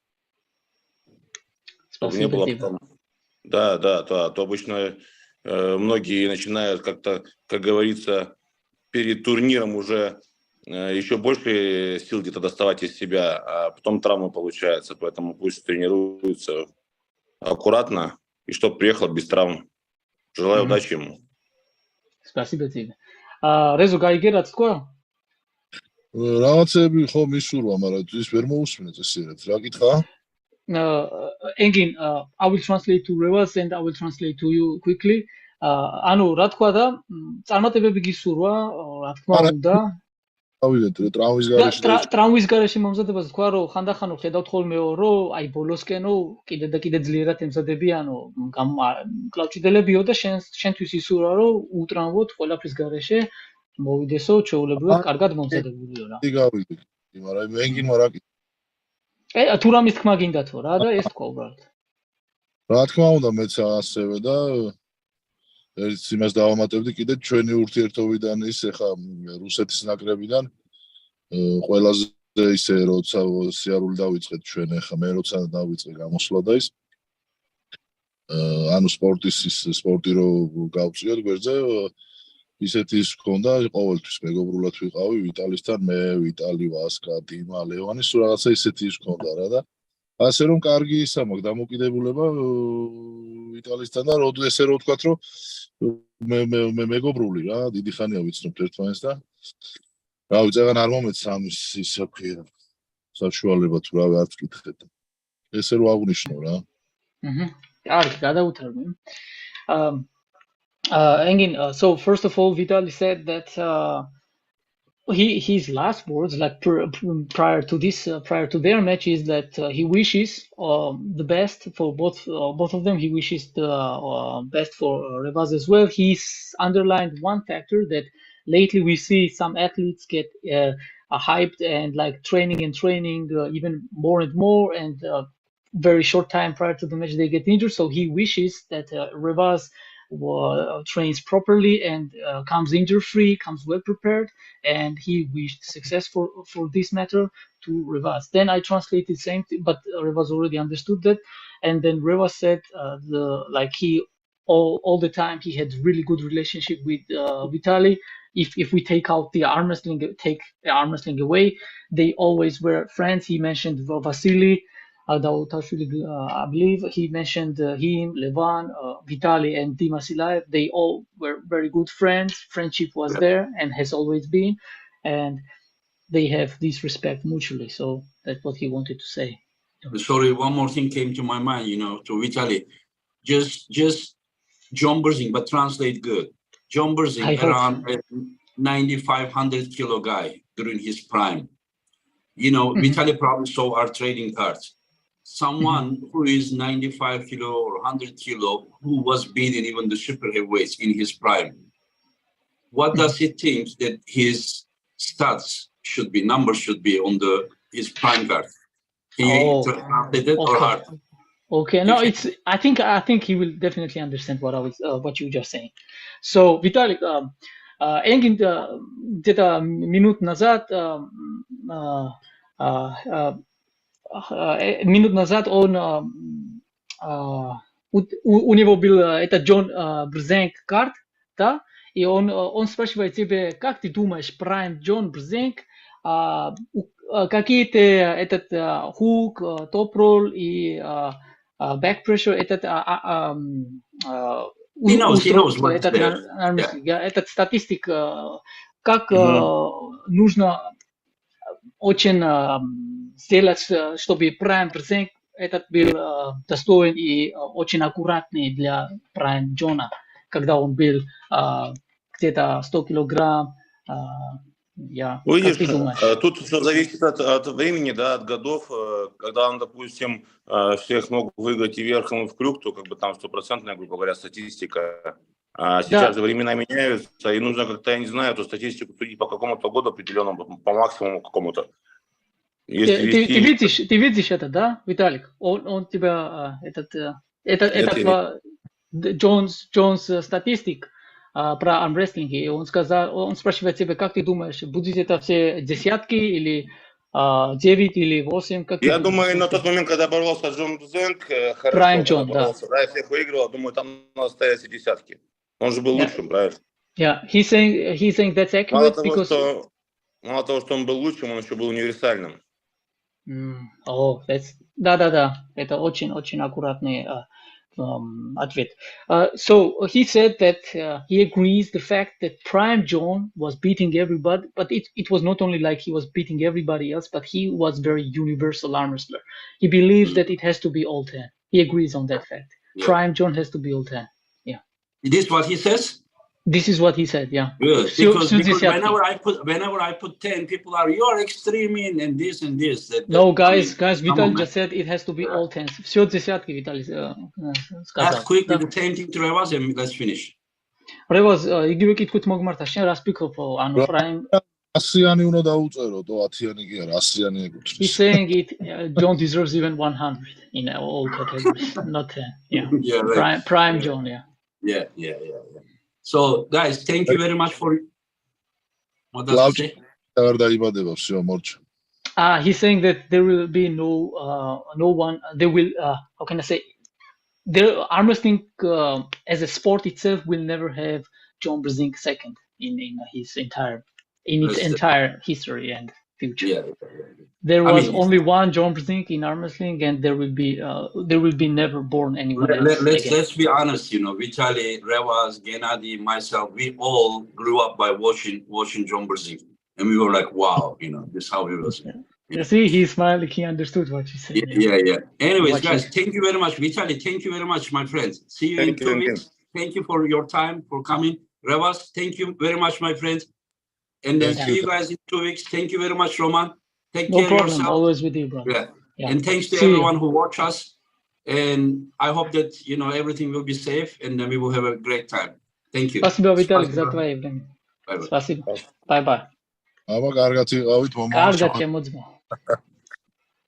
Speaker 4: Чтобы не было потом... Да, то обычно многие начинают как-то, как говорится, перед турниром уже еще больше сил где-то доставать из себя, а потом травмы получаются, поэтому пусть тренируется аккуратно и чтобы приехал без травм. Желаю удачи ему.
Speaker 2: Спасибо тебе. Резо გაიგერაც თქვა?
Speaker 3: რაღაცები ხო მისურვა, მაგრამ ის ვერ მოусმინეთ ესეც. რა კითხა?
Speaker 2: Engin, I will translate to Revaz and I will translate to you quickly. ანუ რა თქვა და წარმატებები გისურვა, რა თქმა უნდა.
Speaker 3: ავიდეთ ტრავმის გარეშე.
Speaker 2: ტრავმის გარეშე მომზადებას თქვა, რომ ხანდახან ხედავთ ხოლმე რომ აი ბოლოსკენო კიდე და კიდე ძლიერად ემზადებიანო კლავჭიდელებიო და შენთვის ისურვა რომ უტრამვოთ ყველაფრის გარეშე მოვიდესო ჩვეულებრივად კარგად მომზადებულიო რა.
Speaker 3: გავიდეთ, მაგრამ ენგინმა რა
Speaker 2: კითხა? თუ რამის თქმა გინდათო რა და ეს თქვა უბრალოდ.
Speaker 3: რა თქმა უნდა მეც ასევე და ერთ იმას დავამატებდი კიდე ჩვენი ურთიერთობიდან ის ახლა რუსეთის ნაკრებიდან ყველაზე ისე როცა სიარული დავიწყეთ ჩვენ ახლა მე როცა დავიწყე გამოსვლა და ის ანუ სპორტი რო გავწიოთ გვერდზე ისეთი ის ქონდა ყოველთვის მეგობრულად ვიყავი ვიტალისთან მე ვიტალი ვასკა დიმა ლევანი სულ რაღაცა ისეთი ის ქონდა რა და ასე რომ კარგი ისა მაქვს დამოკიდებულება ვიტალისთან და ესე რო ვთქვათ რომ მე მეგობრული რა დიდი ხანია ვიცნობთ ერთმანეთს და რა ვიცი არ მომეც ამის ისა ქვია საშუალება თუ რავი არც კითხეთ ესე რო აღნიშნო რა
Speaker 2: კარგი გადავუთარგმნი Engin, so first of all, Vitaly said that his last words, like prior to their match, is that he wishes the best for both of them. He wishes the best for Revaz as well. He's underlined one factor that lately we see some athletes get hyped and like training even more and more, and very short time prior to the match they get injured. So he wishes that Revaz trains properly and comes injury-free, comes well prepared, and he wished success for this matter to Revaz. Then I translated the same thing, but Revaz already understood that. And then Revaz said he all the time he had really good relationship with Vitaly. If we take the arm wrestling away, they always were friends. He mentioned Vasily. I believe he mentioned him, Levan, Vitaly, and Dima Silaev. They all were very good friends. Friendship was there and has always been, and they have this respect mutually. So that's what he wanted to say.
Speaker 1: Sorry, one more thing came to my mind. To Vitaly, just John Burzing, but translate good. John Burzing around a 9,500 kilo guy during his prime. Vitaly probably saw our trading cards. Someone who is 95 kilo or 100 kilo, who was beating even the super heavyweights in his prime. What does he think that his stats should be numbers should be on his prime card. Can you translate it or
Speaker 2: okay.
Speaker 1: hard?
Speaker 2: Okay, no, it's. I think he will definitely understand what you just saying. So, Vitaly, Engin где-то минут назад он у него был это Джон Брзенк карт, да, и он спрашивает тебе, как ты думаешь, Prime Джон Брзенк, какие-то этот хук, топ-ролл и back pressure, этот
Speaker 1: He knows what
Speaker 2: этот, этот статистик, как нужно очень сделать, чтобы Prime Брзенк этот был достоин и очень аккуратный для Prime Джона, когда он был где-то 100 килограмм.
Speaker 4: Видишь, тут все зависит от времени, да, от годов. Когда он, допустим, всех мог выиграть и верхом, и в крюк, то как бы там стопроцентная, грубо говоря, статистика. А сейчас же времена меняются, и нужно как-то, я не знаю, эту статистику судить по какому-то году определенному, по максимуму какому-то.
Speaker 2: Ты видишь это, да, Виталик? Он тебя этот Джонс статистик про армрестлинг, и он спрашивает тебя, как ты думаешь, будет это все десятки или 9 или 8?
Speaker 4: Я думаю, на тот момент, когда боролся Джон Брзенк, хорошо, когда боролся, да, я всех выиграл, думаю, там надо стоять и десятки. Он же был лучшим, правильно?
Speaker 2: Yeah, he's saying that's accurate
Speaker 4: мало того, что он был лучшим, он еще был универсальным.
Speaker 2: Да, это очень аккуратный ответ. So he said that he agrees the fact that Prime John was beating everybody, but it was not only like he was beating everybody else, but he was very universal arm wrestler. He believes that it has to be all 10. He agrees on that fact. Yeah. Prime John has to be all 10. Yeah.
Speaker 1: This is what he says?
Speaker 2: This is what he said, yeah.
Speaker 1: Good. Because whenever I put 10, people are, you're extreme and this and this.
Speaker 2: No, guys, Vitaly just said it has to be all 10. Все десятки, Vitaly сказал.
Speaker 1: Ask quickly the same thing to Revaz and let's finish.
Speaker 2: Revaz, იგივე კითხვით მოგმართა, შენ რას ფიქრობ, ანუ Prime
Speaker 3: 100-იანი უნდა დაუწერო, 10-იანი კი არა, 100-იანი ეკუთვნის.
Speaker 2: He's saying it, John deserves even 100 in all categories, not 10. Yeah, yeah, right. Prime John, yeah.
Speaker 1: Yeah. So, guys, thank you very much for. What does he say?
Speaker 2: He's saying that there will be no one. There will. How can I say? The arm wrestling as a sport itself will never have John Brzink second in its entire history and future.
Speaker 1: Yeah.
Speaker 2: There was only one John Brzink in arm wrestling, and there will be never born anyone else.
Speaker 1: Let's be honest, Vitaly, Revaz, Gennady, myself, we all grew up by watching John Brzink, and we were like, wow, this is how he was.
Speaker 2: You see, he smiled, he understood what you said.
Speaker 1: Yeah. Anyways, guys, thank you very much. Vitaly, thank you very much, my friends. See you in 2 weeks. Thank you for your time, for coming. Revaz, thank you very much, my friends. And then see you guys in 2 weeks. Thank you very much, Roman. Take care of yourself.
Speaker 2: Always with you, brother.
Speaker 1: Yeah. And thanks to everyone who watched us. And I hope that, everything will be safe and then we will have a great time. Thank you.
Speaker 2: Спасибо, Виталик, за твое время. Спасибо. Bye-bye.
Speaker 3: Ама, კარგად იყავით, მომავალ.
Speaker 2: კარგად შემოძმა.